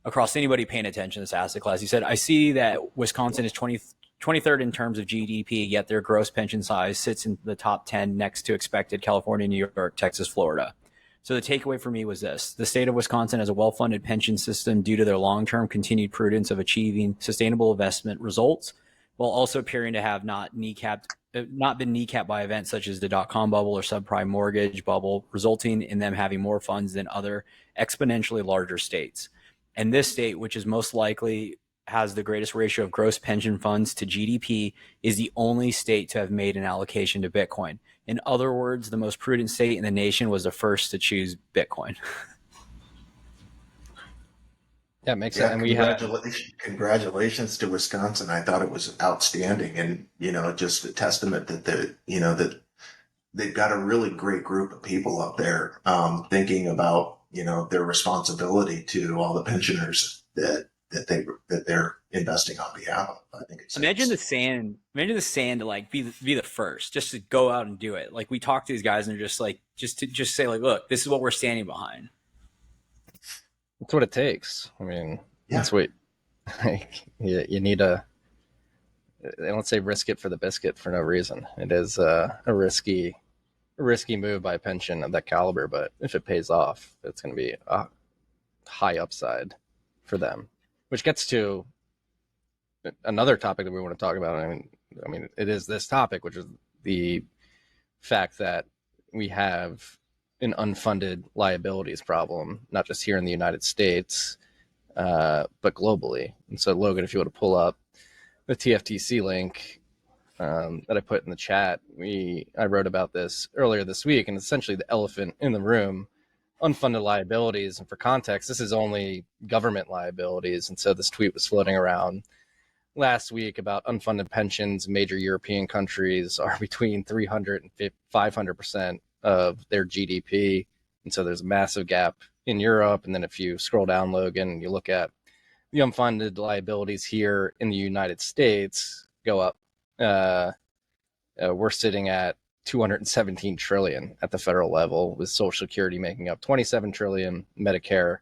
Speaker 5: across anybody paying attention to this asset class. He said, "I see that Wisconsin is 23rd in terms of GDP, yet their gross pension size sits in the top 10 next to expected California, New York, Texas, Florida." So the takeaway for me was this: the state of Wisconsin has a well-funded pension system due to their long-term continued prudence of achieving sustainable investment results, while also appearing to have not been kneecapped by events such as the dot-com bubble or subprime mortgage bubble, resulting in them having more funds than other exponentially larger states. And this state, which is most likely has the greatest ratio of gross pension funds to GDP, is the only state to have made an allocation to Bitcoin. In other words, the most prudent state in the nation was the first to choose Bitcoin.
Speaker 3: Yeah, it makes sense. And
Speaker 6: congratulations to Wisconsin. I thought it was outstanding, and just a testament that that they've got a really great group of people up there thinking about their responsibility to all the pensioners that they're investing on behalf of. I think it's
Speaker 5: imagine the sand to be the first, just to go out and do it. We talk to these guys and they're just say look, this is what we're standing behind.
Speaker 3: That's what it takes. I mean,
Speaker 6: yeah.
Speaker 3: That's what you need they don't say risk it for the biscuit for no reason. It is a risky move by a pension of that caliber, but if it pays off, it's going to be a high upside for them, which gets to another topic that we want to talk about. I mean, it is this topic, which is the fact that we have an unfunded liabilities problem, not just here in the United States, but globally. And so, Logan, if you want to pull up the TFTC link that I put in the chat, I wrote about this earlier this week, and essentially the elephant in the room, unfunded liabilities. And for context, this is only government liabilities. And so this tweet was floating around last week about unfunded pensions in major European countries are between 300 and 500% of their GDP. And so there's a massive gap in Europe. And then if you scroll down, Logan, and you look at the unfunded liabilities here in the United States, go up. We're sitting at 217 trillion at the federal level, with Social Security making up 27 trillion, Medicare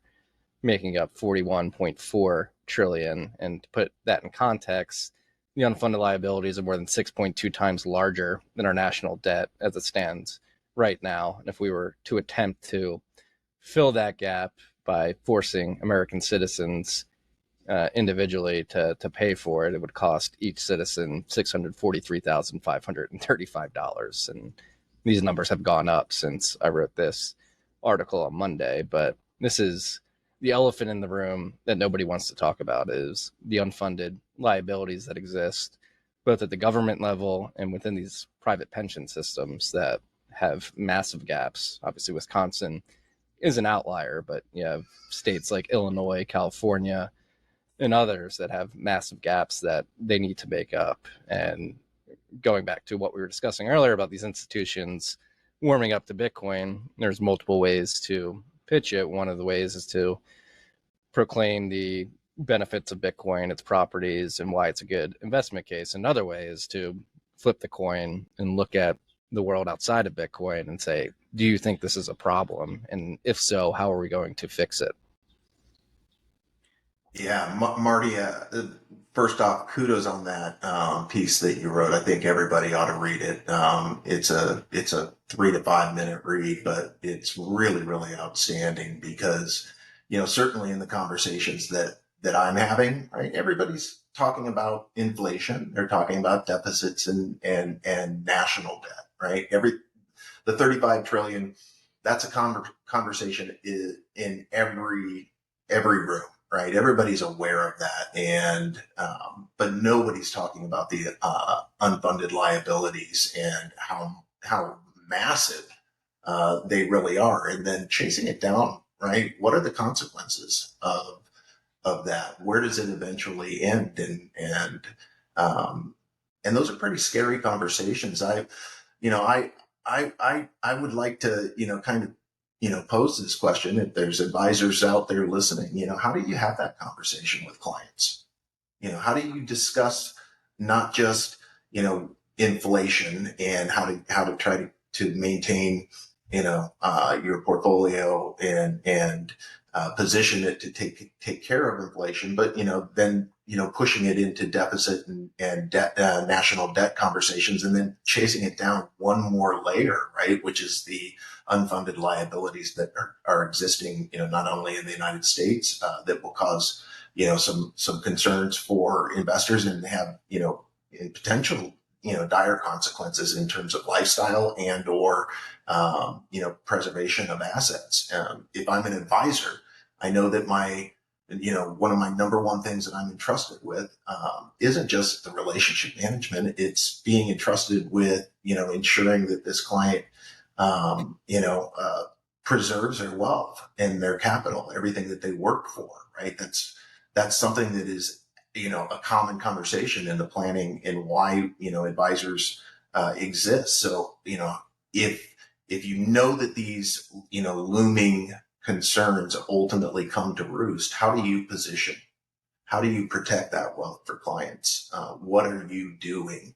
Speaker 3: making up 41.4 trillion. And to put that in context, the unfunded liabilities are more than 6.2 times larger than our national debt as it stands right now. And if we were to attempt to fill that gap by forcing American citizens individually to pay for it, it would cost each citizen $643,535. And these numbers have gone up since I wrote this article on Monday. But this is the elephant in the room that nobody wants to talk about, is the unfunded liabilities that exist both at the government level and within these private pension systems that have massive gaps. Obviously, Wisconsin is an outlier, but you have states like Illinois, California, and others that have massive gaps that they need to make up. And going back to what we were discussing earlier about these institutions warming up to Bitcoin, there's multiple ways to pitch it. One of the ways is to proclaim the benefits of Bitcoin, its properties, and why it's a good investment case. Another way is to flip the coin and look at the world outside of Bitcoin and say, do you think this is a problem? And if so, how are we going to fix it?
Speaker 6: Yeah, Marty, first off, kudos on that piece that you wrote. I think everybody ought to read it. It's a 3 to 5 minute read, but it's really, really outstanding because, certainly in the conversations that I'm having, right, everybody's talking about inflation. They're talking about deficits and national debt, right? The 35 trillion, that's a conversation in every room. Right, everybody's aware of that, and but nobody's talking about the unfunded liabilities and how massive they really are, and then chasing it down. Right, what are the consequences of that? Where does it eventually end? And those are pretty scary conversations. I would like to kind of pose this question. If there's advisors out there listening, how do you have that conversation with clients? How do you discuss not just, inflation and how to try to maintain, your portfolio and position it to take care of inflation, but, then, pushing it into deficit and debt, national debt conversations, and then chasing it down one more layer, right? Which is the unfunded liabilities that are existing, not only in the United States, that will cause, some concerns for investors and have, in potential, dire consequences in terms of lifestyle and or, preservation of assets. If I'm an advisor, I know that one of my number one things that I'm entrusted with isn't just the relationship management. It's being entrusted with, ensuring that this client, preserves their wealth and their capital, everything that they worked for, right? That's something that is, a common conversation in the planning and why, advisors exist. So, if that these, looming concerns ultimately come to roost, how do you position? How do you protect that wealth for clients? What are you doing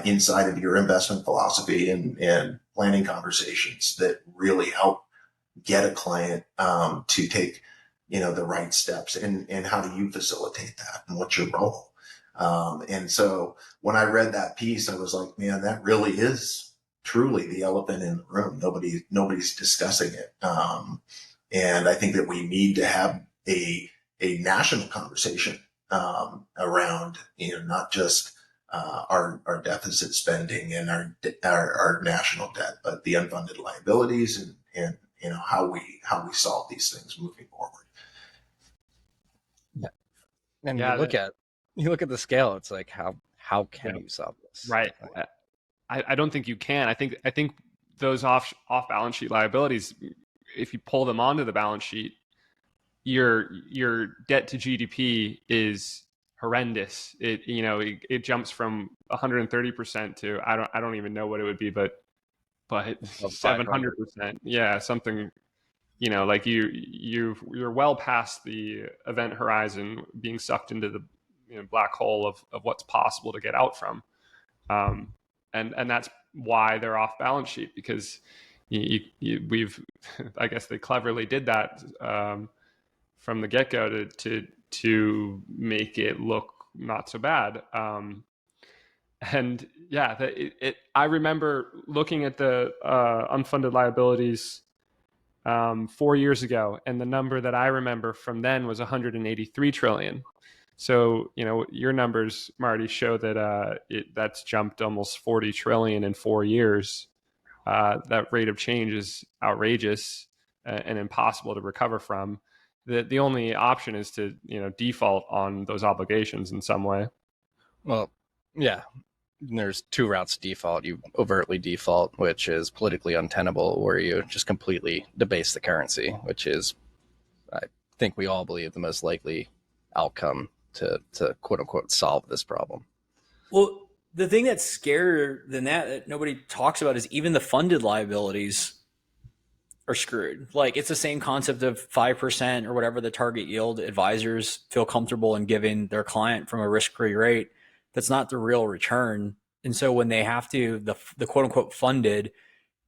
Speaker 6: inside of your investment philosophy and planning conversations that really help get a client to take, the right steps, and how do you facilitate that, and what's your role? And so when I read that piece, I was like, man, that really is truly the elephant in the room. Nobody's discussing it. And I think that we need to have a a national conversation around, not just our deficit spending and our national debt, but the unfunded liabilities and how we solve these things moving forward.
Speaker 3: Yeah. And
Speaker 4: Yeah,
Speaker 3: you look at the scale, it's like how can
Speaker 4: Yeah.
Speaker 3: you solve this?
Speaker 4: right. I don't think you can. I think those off balance sheet liabilities, if you pull them onto the balance sheet, your debt to GDP is horrendous. It jumps from 130% to I don't even know what it would be, but
Speaker 3: Above
Speaker 4: 700%. Yeah, something. Like you're well past the event horizon, being sucked into the black hole of what's possible to get out from. And that's why they're off balance sheet, because we've I guess they cleverly did that from the get-go to make it look not so bad. And yeah, I remember looking at the unfunded liabilities 4 years ago, and the number that I remember from then was 183 trillion. So, your numbers, Marty, show that that's jumped almost 40 trillion in 4 years. That rate of change is outrageous and impossible to recover from. The only option is to, default on those obligations in some way.
Speaker 3: Well, yeah. There's two routes to default. You overtly default, which is politically untenable, or you just completely debase the currency, which is, I think we all believe, the most likely outcome to quote unquote solve this problem.
Speaker 5: Well, the thing that's scarier than that nobody talks about is even the funded liabilities are screwed. Like, it's the same concept of 5% or whatever the target yield advisors feel comfortable in giving their client from a risk-free rate. That's not the real return. And so when they have to, the quote unquote funded,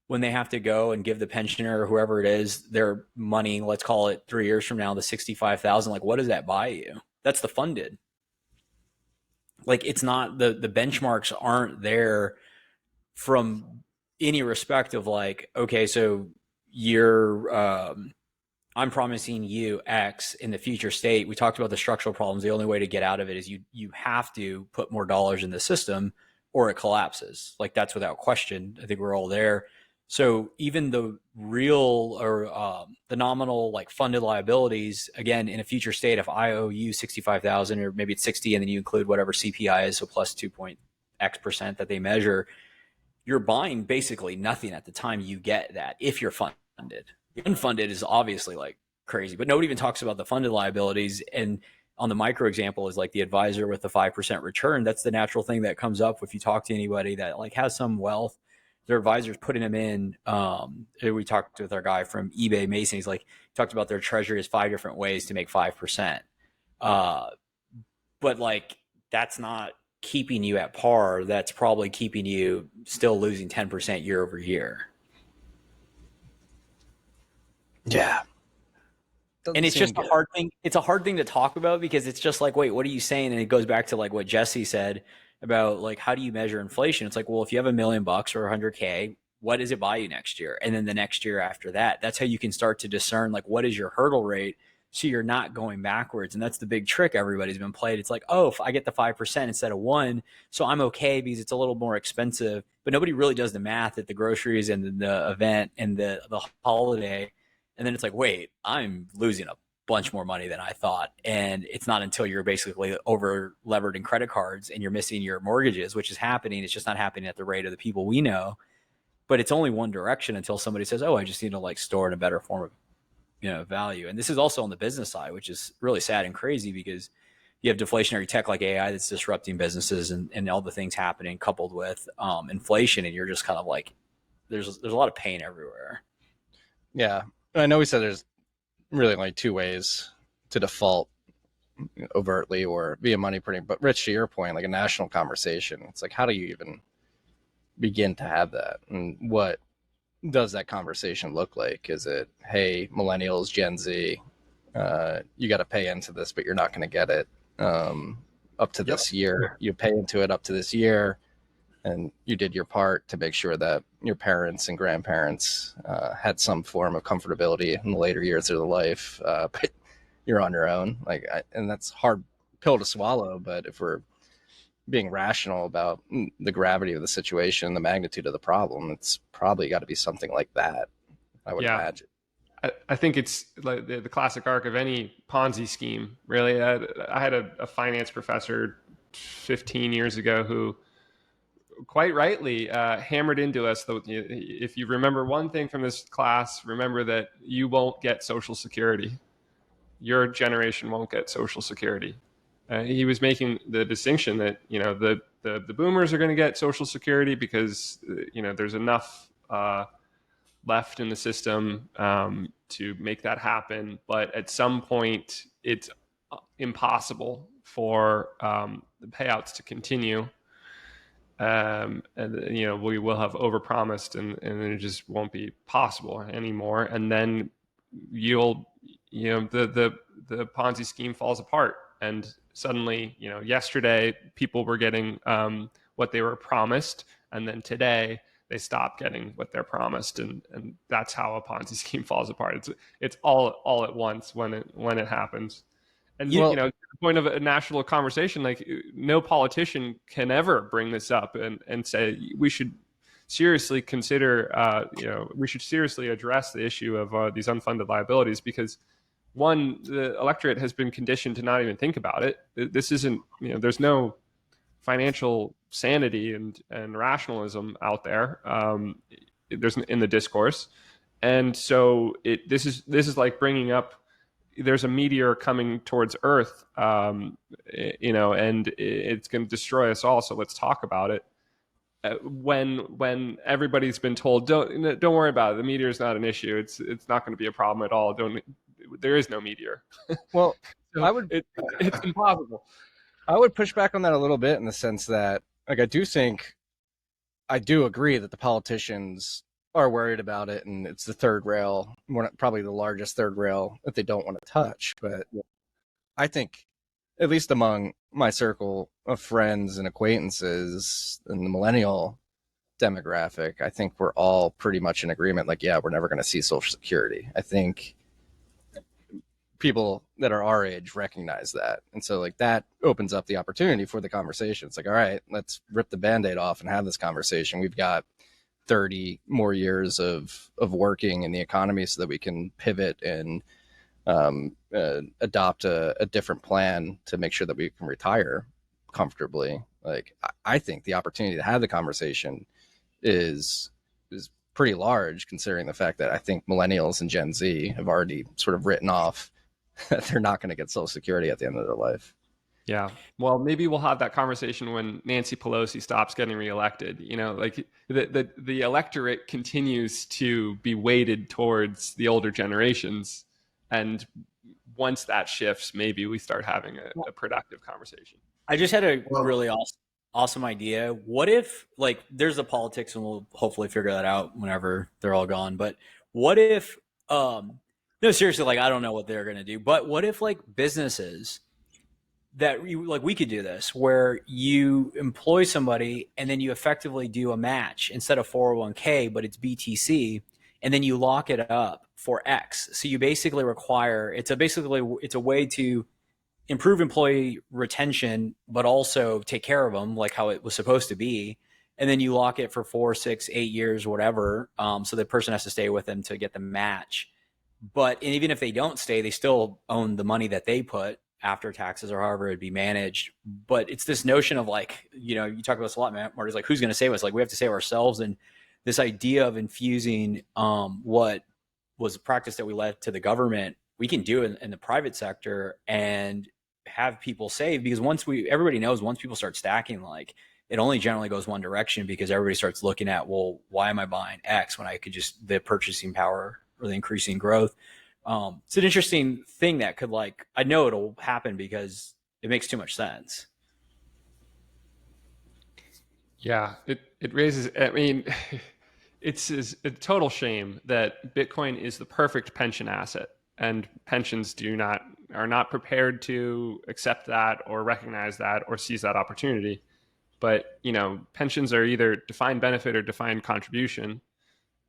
Speaker 5: when they have to go and give the pensioner or whoever it is their money, let's call it 3 years from now, the 65,000, like, what does that buy you? That's the funded. Like, it's not the benchmarks aren't there from any respect of like, okay, so I'm promising you X in the future state. We talked about the structural problems. The only way to get out of it is you have to put more dollars in the system or it collapses. Like, that's without question. I think we're all there. So even the real or the nominal like funded liabilities, again, in a future state, if I owe you 65,000 or maybe it's 60, and then you include whatever CPI is, so plus 2.x% that they measure, you're buying basically nothing at the time you get that if you're funded. The unfunded is obviously like crazy, but nobody even talks about the funded liabilities. And on the micro example is like the advisor with the 5% return. That's the natural thing that comes up if you talk to anybody that like has some wealth. Their advisors putting them in. We talked with our guy from eBay, Mason. He's like, talked about their treasury as 5 different ways to make 5%. But like, that's not keeping you at par. That's probably keeping you still losing 10% year over year.
Speaker 3: Yeah.
Speaker 5: And it's just a hard thing. It's a hard thing to talk about because it's just like, wait, what are you saying? And it goes back to like what Jesse said about like, how do you measure inflation? It's like, well, if you have $1 million or 100K, what does it buy you next year? And then the next year after that, that's how you can start to discern like, what is your hurdle rate? So you're not going backwards. And that's the big trick everybody's been played. It's like, oh, if I get the 5% instead of 1, so I'm okay because it's a little more expensive, but nobody really does the math at the groceries and the event and the holiday. And then it's like, wait, I'm losing a bunch more money than I thought. And it's not until you're basically over levered in credit cards and you're missing your mortgages, which is happening. It's just not happening at the rate of the people we know, but it's only one direction until somebody says, oh, I just need to like store in a better form of, value. And this is also on the business side, which is really sad and crazy because you have deflationary tech like AI that's disrupting businesses and all the things happening coupled with inflation. And you're just kind of like, there's a lot of pain everywhere.
Speaker 3: Yeah. I know we said there's really only 2 ways to default, overtly or via money printing. But Rich, to your point, like a national conversation, it's like, how do you even begin to have that? And what does that conversation look like? Is it, hey, millennials, Gen Z, you got to pay into this, but you're not going to get it up to this year. You pay into it up to this year, and you did your part to make sure that your parents and grandparents had some form of comfortability in the later years of their life. But you're on your own. And that's a hard pill to swallow. But if we're being rational about the gravity of the situation, the magnitude of the problem, it's probably got to be something like that, I would imagine.
Speaker 4: I think it's like the classic arc of any Ponzi scheme, really. I had a finance professor 15 years ago who quite rightly hammered into us that if you remember one thing from this class, remember that you won't get Social Security. Your generation won't get Social Security. He was making the distinction that, the boomers are going to get Social Security because, there's enough left in the system to make that happen. But at some point, it's impossible for the payouts to continue. And we will have overpromised, and it just won't be possible anymore. And then the Ponzi scheme falls apart, and suddenly, yesterday people were getting what they were promised, and then today they stop getting what they're promised, and that's how a Ponzi scheme falls apart. It's all at once when it happens. And the point of a national conversation, like no politician can ever bring this up and say we should seriously consider, we should seriously address the issue of these unfunded liabilities, because one, the electorate has been conditioned to not even think about it. This isn't, there's no financial sanity and rationalism out there. There's in the discourse, and so this is like bringing up, there's a meteor coming towards Earth, and it's going to destroy us all. So let's talk about it. When everybody's been told, don't worry about it. The meteor is not an issue. It's not going to be a problem at all. There is no meteor.
Speaker 3: Well,
Speaker 4: so it's impossible.
Speaker 3: I would push back on that a little bit, in the sense that, I do agree that the politicians are worried about it, and it's the third rail, probably the largest third rail that they don't want to touch. But I think, at least among my circle of friends and acquaintances in the millennial demographic, I think we're all pretty much in agreement. Like, yeah, we're never going to see Social Security. I think people that are our age recognize that. And so, like, that opens up the opportunity for the conversation. It's like, all right, let's rip the Band-Aid off and have this conversation. We've got 30 more years of working in the economy so that we can pivot and adopt a different plan to make sure that we can retire comfortably. Like, I think the opportunity to have the conversation is pretty large, considering the fact that I think millennials and Gen Z have already sort of written off that they're not going to get Social Security at the end of their life.
Speaker 4: Yeah. Well, maybe we'll have that conversation when Nancy Pelosi stops getting reelected. Like the electorate continues to be weighted towards the older generations. And once that shifts, maybe we start having a productive conversation.
Speaker 5: I just had a really awesome idea. What if, like, there's the politics, and we'll hopefully figure that out whenever they're all gone. But what if, no, seriously, like, I don't know what they're going to do, but what if, like, businesses that we could do this, where you employ somebody and then you effectively do a match instead of 401k, but it's BTC, and then you lock it up for X. So you basically require, it's a way to improve employee retention, but also take care of them like how it was supposed to be. And then you lock it for 4, 6, 8 years, whatever. So the person has to stay with them to get the match. But even if they don't stay, they still own the money that they put after taxes or however it'd be managed. But it's this notion of, like, you talk about this a lot, man. Marty's like, who's going to save us? Like, we have to save ourselves. And this idea of infusing what was a practice that we led to the government, we can do in the private sector and have people save. Because everybody knows once people start stacking, like, it only generally goes one direction, because everybody starts looking at, well, why am I buying X when I could just, the purchasing power or the increasing growth. It's an interesting thing that could, like, I know it'll happen because it makes too much sense.
Speaker 4: Yeah, it raises, I mean, it's a total shame that Bitcoin is the perfect pension asset, and pensions are not prepared to accept that or recognize that or seize that opportunity. But, pensions are either defined benefit or defined contribution.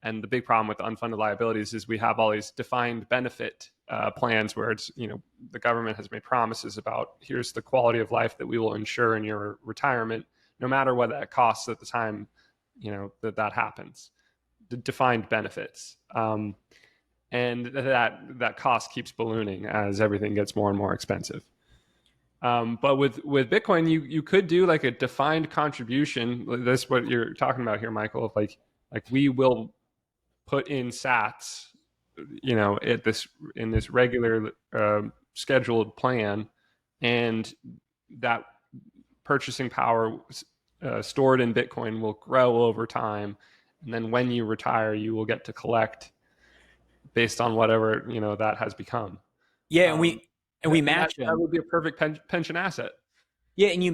Speaker 4: And the big problem with unfunded liabilities is we have all these defined benefit plans where it's, the government has made promises about here's the quality of life that we will ensure in your retirement, no matter what that costs at the time, that happens. The defined benefits. And that cost keeps ballooning as everything gets more and more expensive. But with Bitcoin, you could do like a defined contribution. That's what you're talking about here, Michael. Of like we will put in sats, in this regular scheduled plan, and that purchasing power stored in Bitcoin will grow over time, and then when you retire, you will get to collect based on whatever that has become.
Speaker 5: Yeah, and we match them.
Speaker 4: That would be a perfect pension asset.
Speaker 5: Yeah, and you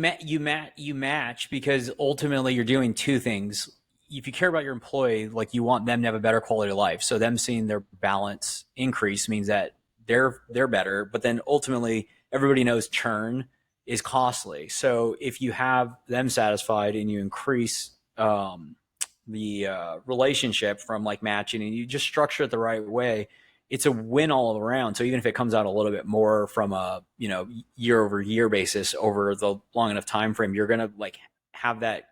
Speaker 5: match because ultimately you're doing two things. If you care about your employee, like you want them to have a better quality of life. So them seeing their balance increase means that they're better. But then ultimately, everybody knows churn is costly. So if you have them satisfied and you increase the relationship from like matching, and you just structure it the right way, it's a win all around. So even if it comes out a little bit more from a year over year basis over the long enough time frame, you're gonna like have that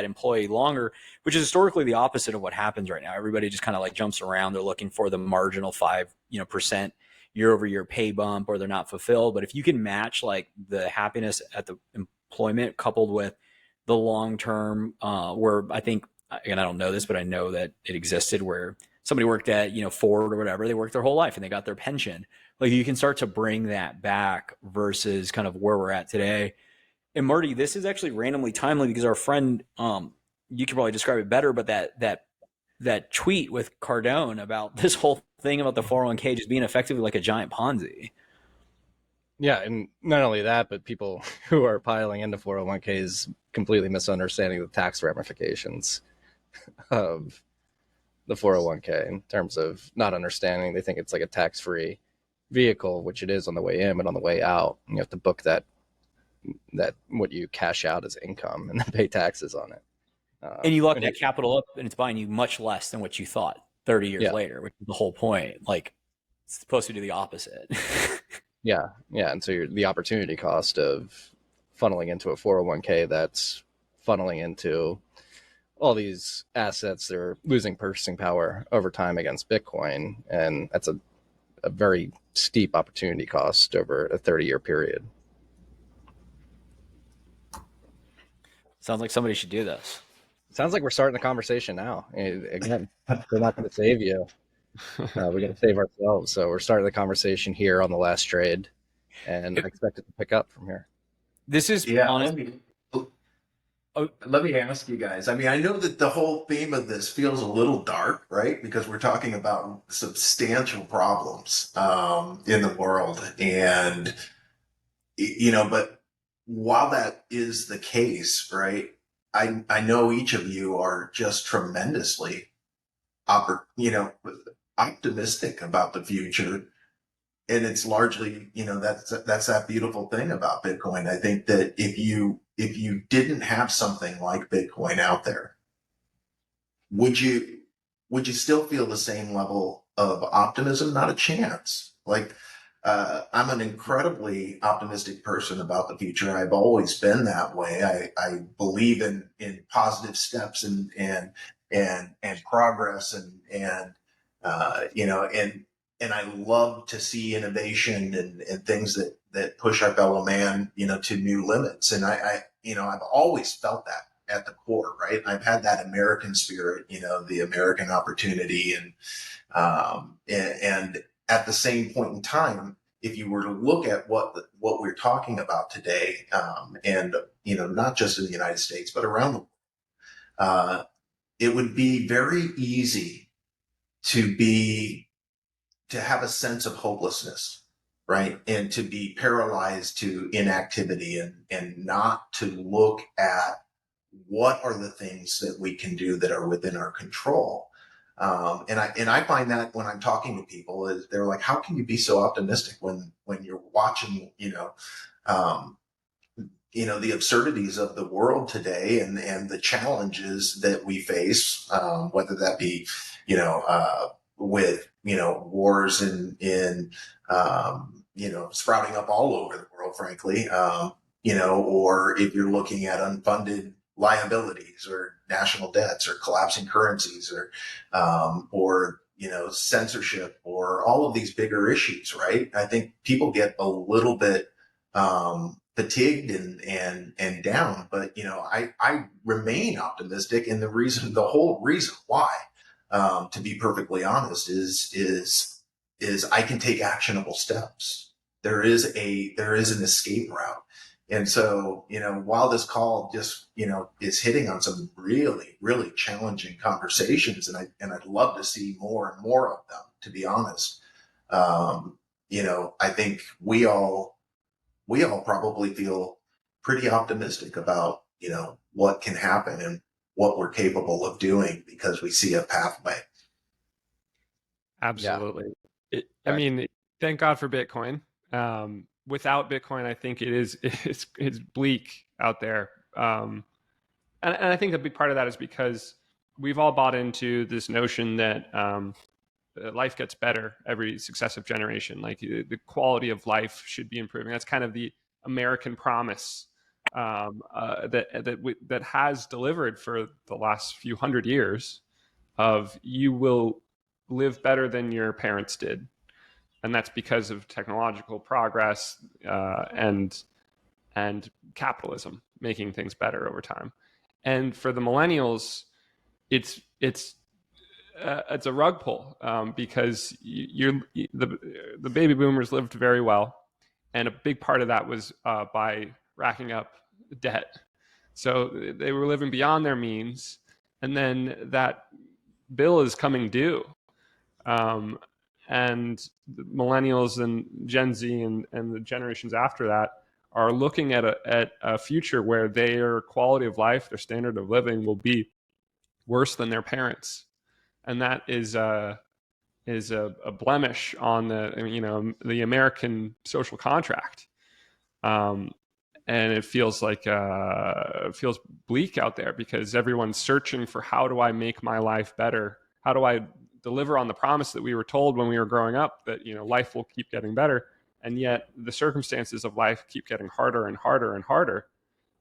Speaker 5: employee longer, which is historically the opposite of what happens right now. Everybody just kind of like jumps around. They're looking for the marginal 5% year over year pay bump, or they're not fulfilled. But if you can match like the happiness at the employment coupled with the long term, where I think, and I don't know this, but I know that it existed where somebody worked at Ford or whatever, they worked their whole life and they got their pension. Like you can start to bring that back versus kind of where we're at today. And Marty, this is actually randomly timely because our friend, you can probably describe it better, but that tweet with Cardone about this whole thing about the 401k just being effectively like a giant Ponzi.
Speaker 3: Yeah, and not only that, but people who are piling into 401ks completely misunderstanding the tax ramifications of the 401k in terms of not understanding. They think it's like a tax-free vehicle, which it is on the way in, but on the way out, you have to book that what you cash out as income and then pay taxes on it.
Speaker 5: And you lock that capital up and it's buying you much less than what you thought 30 years later, which is the whole point. Like it's supposed to do the opposite.
Speaker 3: Yeah. And so the opportunity cost of funneling into a 401k that's funneling into all these assets, they're losing purchasing power over time against Bitcoin. And that's a very steep opportunity cost over a 30-year period.
Speaker 5: Sounds like somebody should do this.
Speaker 3: Sounds like we're starting the conversation now. Again, they're not going to save you. We got to save ourselves. So we're starting the conversation here on the last trade, and I expect it to pick up from here.
Speaker 5: This is
Speaker 6: honestly. Let me ask you guys. I mean, I know that the whole theme of this feels a little dark, right? Because we're talking about substantial problems in the world, and but while that is the case, right? I know each of you are just tremendously, optimistic about the future, and it's largely, that's that beautiful thing about Bitcoin. I think that if you didn't have something like Bitcoin out there, would you still feel the same level of optimism? Not a chance. Like, I'm an incredibly optimistic person about the future. I've always been that way. I believe in positive steps and progress and I love to see innovation and things that push our fellow man, to new limits. And I've always felt that at the core, right? I've had that American spirit, the American opportunity, and at the same point in time, if you were to look at what we're talking about today, and not just in the United States but around the world, it would be very easy to have a sense of hopelessness, right? And to be paralyzed to inactivity and not to look at what are the things that we can do that are within our control. And I find that when I'm talking to people, is they're like, how can you be so optimistic when you're watching, the absurdities of the world today and the challenges that we face, whether that be, with, wars in sprouting up all over the world, frankly, or if you're looking at unfunded liabilities or national debts or collapsing currencies or censorship or all of these bigger issues, right? I think people get a little bit fatigued and down, but I remain optimistic, and the whole reason why, to be perfectly honest, is I can take actionable steps. There is an escape route. And so, while this call just, is hitting on some really, really challenging conversations, and I'd love to see more and more of them, to be honest. I think we all probably feel pretty optimistic about, what can happen and what we're capable of doing because we see a pathway.
Speaker 4: Absolutely.
Speaker 3: Yeah.
Speaker 4: I mean, thank God for Bitcoin. Without Bitcoin, I think it's bleak out there. And I think a big part of that is because we've all bought into this notion that life gets better every successive generation. Like the quality of life should be improving. That's kind of the American promise that has delivered for the last few hundred years of you will live better than your parents did. And that's because of technological progress and capitalism making things better over time. And for the millennials, it's a rug pull because the baby boomers lived very well, and a big part of that was by racking up debt. So they were living beyond their means, and then that bill is coming due. And the millennials and Gen Z and the generations after that are looking at a future where their quality of life, their standard of living, will be worse than their parents, and that is a blemish on the American social contract. And it feels like it feels bleak out there because everyone's searching for, how do I make my life better? How do I deliver on the promise that we were told when we were growing up that life will keep getting better, and yet the circumstances of life keep getting harder and harder and harder.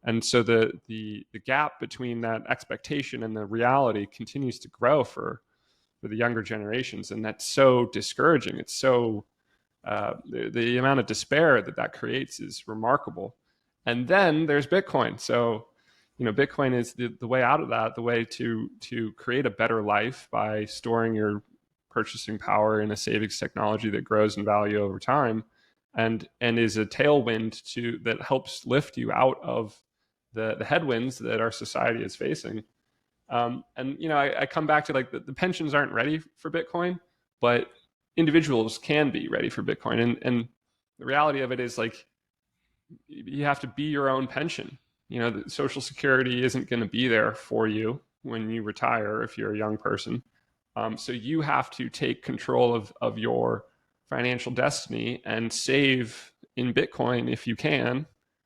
Speaker 4: And so the gap between that expectation and the reality continues to grow for the younger generations, and that's so discouraging. It's so the amount of despair that creates is remarkable. And then there's Bitcoin. So Bitcoin is the way out of that, the way to create a better life by storing your purchasing power in a savings technology that grows in value over time, and is a tailwind that helps lift you out of the headwinds that our society is facing. I come back to the pensions aren't ready for Bitcoin, but individuals can be ready for Bitcoin. And the reality of it is you have to be your own pension. The Social Security isn't going to be there for you when you retire if you're a young person. So you have to take control of your financial destiny and save in Bitcoin if you can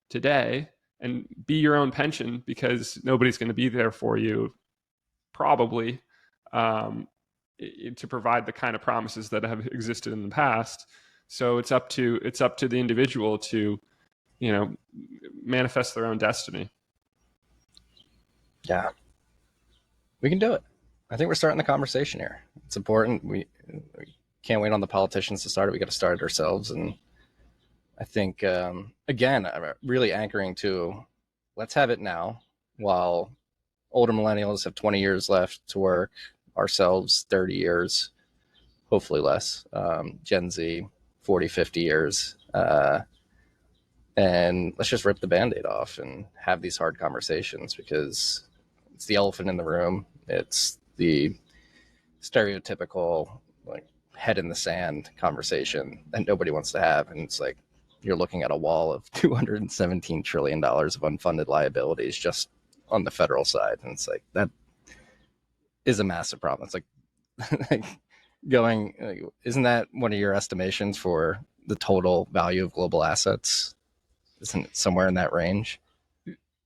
Speaker 4: today, and be your own pension, because nobody's going to be there for you probably to provide the kind of promises that have existed in the past. So it's up to the individual to manifest their own destiny.
Speaker 3: Yeah, we can do it. I think we're starting the conversation here. It's important. We can't wait on the politicians to start it. We got to start it ourselves. And I think, again, really anchoring to, let's have it now, while older millennials have 20 years left to work, ourselves 30 years, hopefully less, Gen Z 40, 50 years. And let's just rip the Band-Aid off and have these hard conversations, because it's the elephant in the room. It's the stereotypical head in the sand conversation that nobody wants to have. And it's you're looking at a wall of $217 trillion of unfunded liabilities just on the federal side. And it's that is a massive problem. It's isn't that one of your estimations for the total value of global assets? Isn't it somewhere in that range?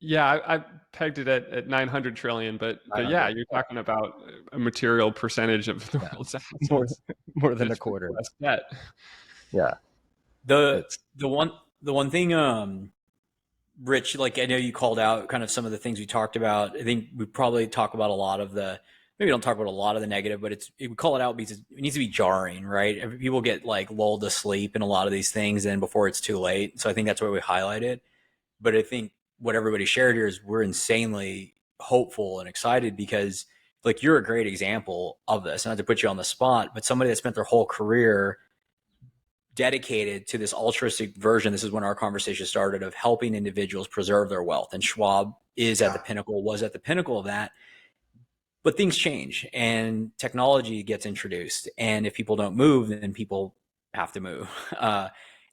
Speaker 4: Yeah, I pegged it at 900 trillion, but yeah, you're talking about a material percentage of the world's
Speaker 3: more,
Speaker 4: assets.
Speaker 3: more than a
Speaker 4: Just
Speaker 3: quarter.
Speaker 4: less debt.
Speaker 3: Yeah.
Speaker 5: The
Speaker 3: It's
Speaker 5: the one thing, Rich, like I know you called out kind of some of the things we talked about. I think we probably talk about a lot of the maybe don't talk about a lot of the negative, but we call it out because it needs to be jarring, right? People get like lulled to sleep in a lot of these things, and before it's too late. So I think that's why we highlighted. But I think what everybody shared here is we're insanely hopeful and excited because like you're a great example of this. Not to put you on the spot, but somebody that spent their whole career dedicated to this altruistic version. This is when our conversation started of helping individuals preserve their wealth. And Schwab is at the pinnacle, was at the pinnacle of that. But things change and technology gets introduced. And if people don't move, then people have to move.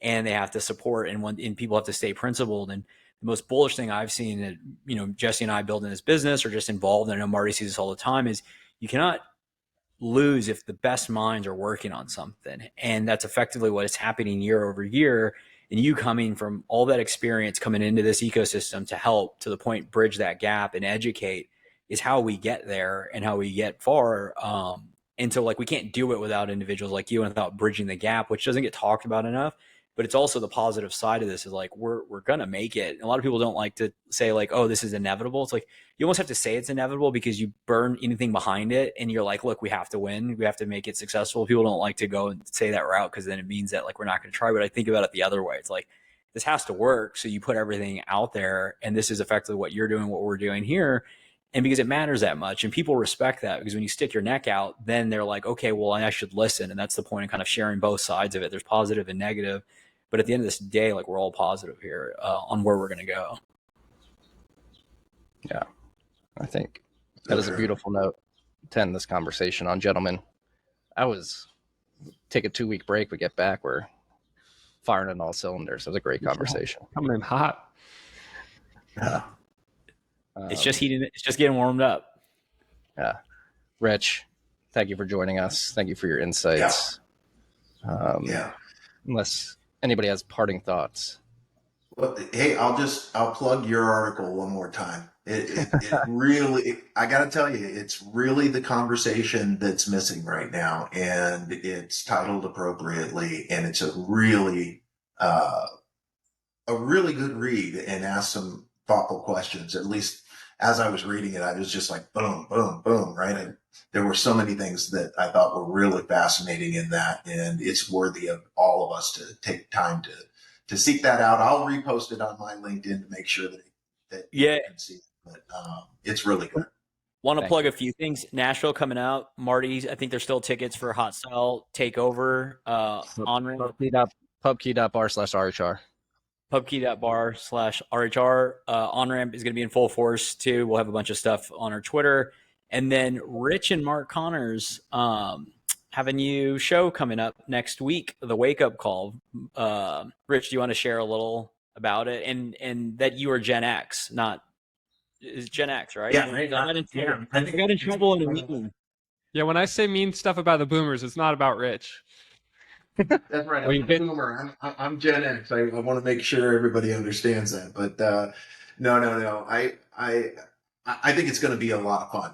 Speaker 5: And they have to support and people have to stay principled. And the most bullish thing I've seen that, you know, Jesse and I building this business or just involved, and I know Marty sees this all the time, is you cannot lose if the best minds are working on something. And that's effectively what is happening year over year. And you coming from all that experience coming into this ecosystem to help to the point, bridge that gap and educate is how we get there and how we get far. And so like, we can't do it without individuals like you and without bridging the gap, which doesn't get talked about enough. But it's also the positive side of this is like, we're going to make it. And a lot of people don't like to say like, oh, this is inevitable. It's like, you almost have to say it's inevitable because you burn anything behind it. And you're like, look, we have to win. We have to make it successful. People don't like to go and say that route because then it means that like, we're not going to try. But I think about it the other way. It's like, this has to work. So you put everything out there and this is effectively what you're doing, what we're doing here. And because it matters that much and people respect that, because when you stick your neck out, then they're like, okay, well, I should listen. And that's the point of kind of sharing both sides of it. There's positive and negative. But at the end of this day, like we're all positive here on where we're going to go.
Speaker 3: Yeah, I think that is a beautiful note to end this conversation on, gentlemen. Take a 2-week break. We get back. We're firing on all cylinders. It was a great conversation.
Speaker 4: Coming in hot.
Speaker 3: Yeah.
Speaker 5: It's just heating. It's just getting warmed up.
Speaker 3: Yeah. Rich, thank you for joining us. Thank you for your insights. Unless anybody has parting thoughts.
Speaker 6: Well, hey, I'll plug your article one more time. It really, I got to tell you, it's really the conversation that's missing right now, and it's titled appropriately, and it's a really good read, and asks some thoughtful questions. At least as I was reading it, I was just like, boom, boom, boom, right? There were so many things that I thought were really fascinating in that, and it's worthy of all of us to take time to seek that out. I'll repost it on my LinkedIn to make sure that you can see it. But it's really good.
Speaker 5: Want to plug a few things. Nashville coming out. Marty, I think there's still tickets for Hot Cell Takeover. Onramp.
Speaker 3: Pubkey.bar/RHR.
Speaker 5: Pubkey.bar/RHR. Onramp is going to be in full force too. We'll have a bunch of stuff on our Twitter. And then Rich and Mark Connors have a new show coming up next week, The Wake Up Call. Rich, do you want to share a little about it? And that you are Gen X, not is Gen X, right?
Speaker 6: Yeah.
Speaker 5: I got in trouble in a meeting.
Speaker 4: Yeah, when I say mean stuff about the boomers, it's not about Rich.
Speaker 6: That's right. I'm a boomer. I'm Gen X. I want to make sure everybody understands that. But no. I think it's going to be a lot of fun.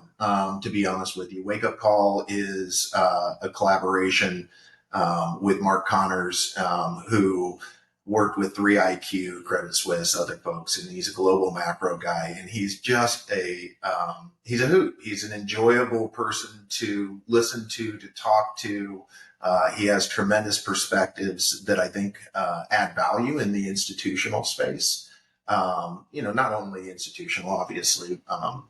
Speaker 6: To be honest with you, Wake Up Call is a collaboration with Mark Connors, who worked with 3IQ, Credit Suisse, other folks, and he's a global macro guy. And he's just he's a hoot. He's an enjoyable person to listen to talk to. He has tremendous perspectives that I think add value in the institutional space. Not only institutional, obviously. I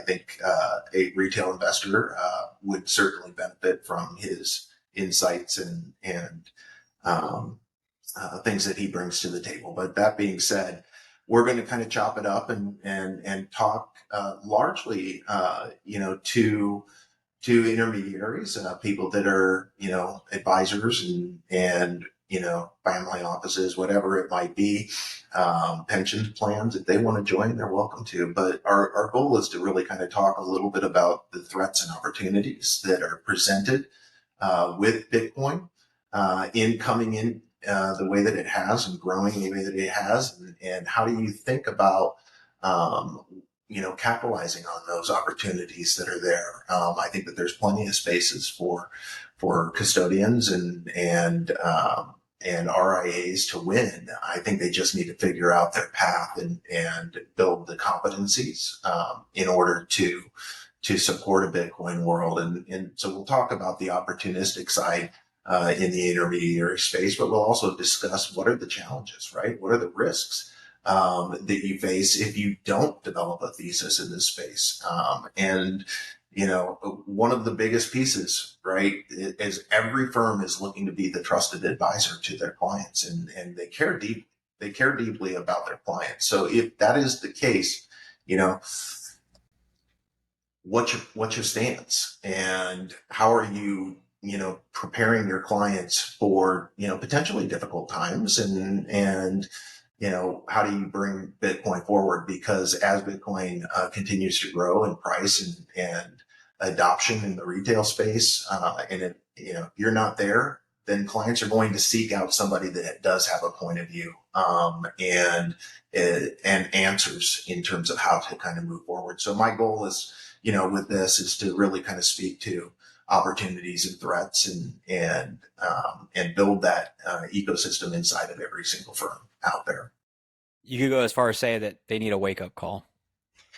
Speaker 6: think a retail investor would certainly benefit from his insights and things that he brings to the table. But that being said, we're going to kind of chop it up and talk largely, to intermediaries, people that are, advisors and family offices, whatever it might be, pension plans. If they want to join, they're welcome to. But our goal is to really kind of talk a little bit about the threats and opportunities that are presented with Bitcoin in coming in the way that it has and growing the way that it has. And how do you think about capitalizing on those opportunities that are there. I think that there's plenty of spaces for custodians and RIAs to win. I think they just need to figure out their path and build the competencies in order to support a Bitcoin world. And so we'll talk about the opportunistic side in the intermediary space, but we'll also discuss what are the challenges, right? What are the risks that you face if you don't develop a thesis in this space? One of the biggest pieces, right, is every firm is looking to be the trusted advisor to their clients, and they care deeply. They care deeply about their clients. So if that is the case, what's your stance, and how are you, preparing your clients for, potentially difficult times, and how do you bring Bitcoin forward? Because as Bitcoin continues to grow in price and adoption in the retail space, and if you're not there, then clients are going to seek out somebody that does have a point of view and answers in terms of how to kind of move forward. So my goal is, with this, is to really kind of speak to opportunities and threats and build that ecosystem inside of every single firm out there.
Speaker 5: You could go as far as say that they need a wake-up call.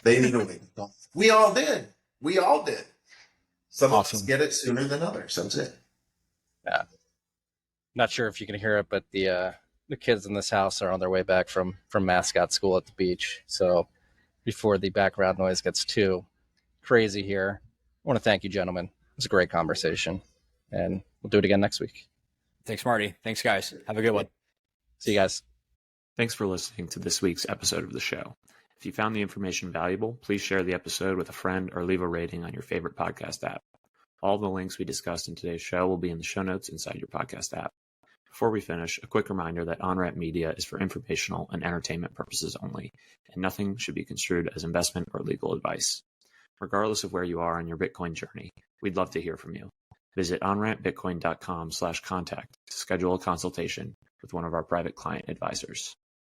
Speaker 6: They need a wake-up call. We all did. Some
Speaker 5: Awesome.
Speaker 6: of us get it sooner than others. That's it.
Speaker 3: Yeah. Not sure if you can hear it, but the kids in this house are on their way back from mascot school at the beach. So before the background noise gets too crazy here, I want to thank you, gentlemen. It was a great conversation, and we'll do it again next week.
Speaker 5: Thanks, Marty. Thanks, guys. Have a good one.
Speaker 3: See you guys.
Speaker 7: Thanks for listening to this week's episode of the show. If you found the information valuable, please share the episode with a friend or leave a rating on your favorite podcast app. All the links we discussed in today's show will be in the show notes inside your podcast app. Before we finish, a quick reminder that Onramp Media is for informational and entertainment purposes only, and nothing should be construed as investment or legal advice. Regardless of where you are on your Bitcoin journey, we'd love to hear from you. Visit onrampbitcoin.com/contact to schedule a consultation with one of our private client advisors.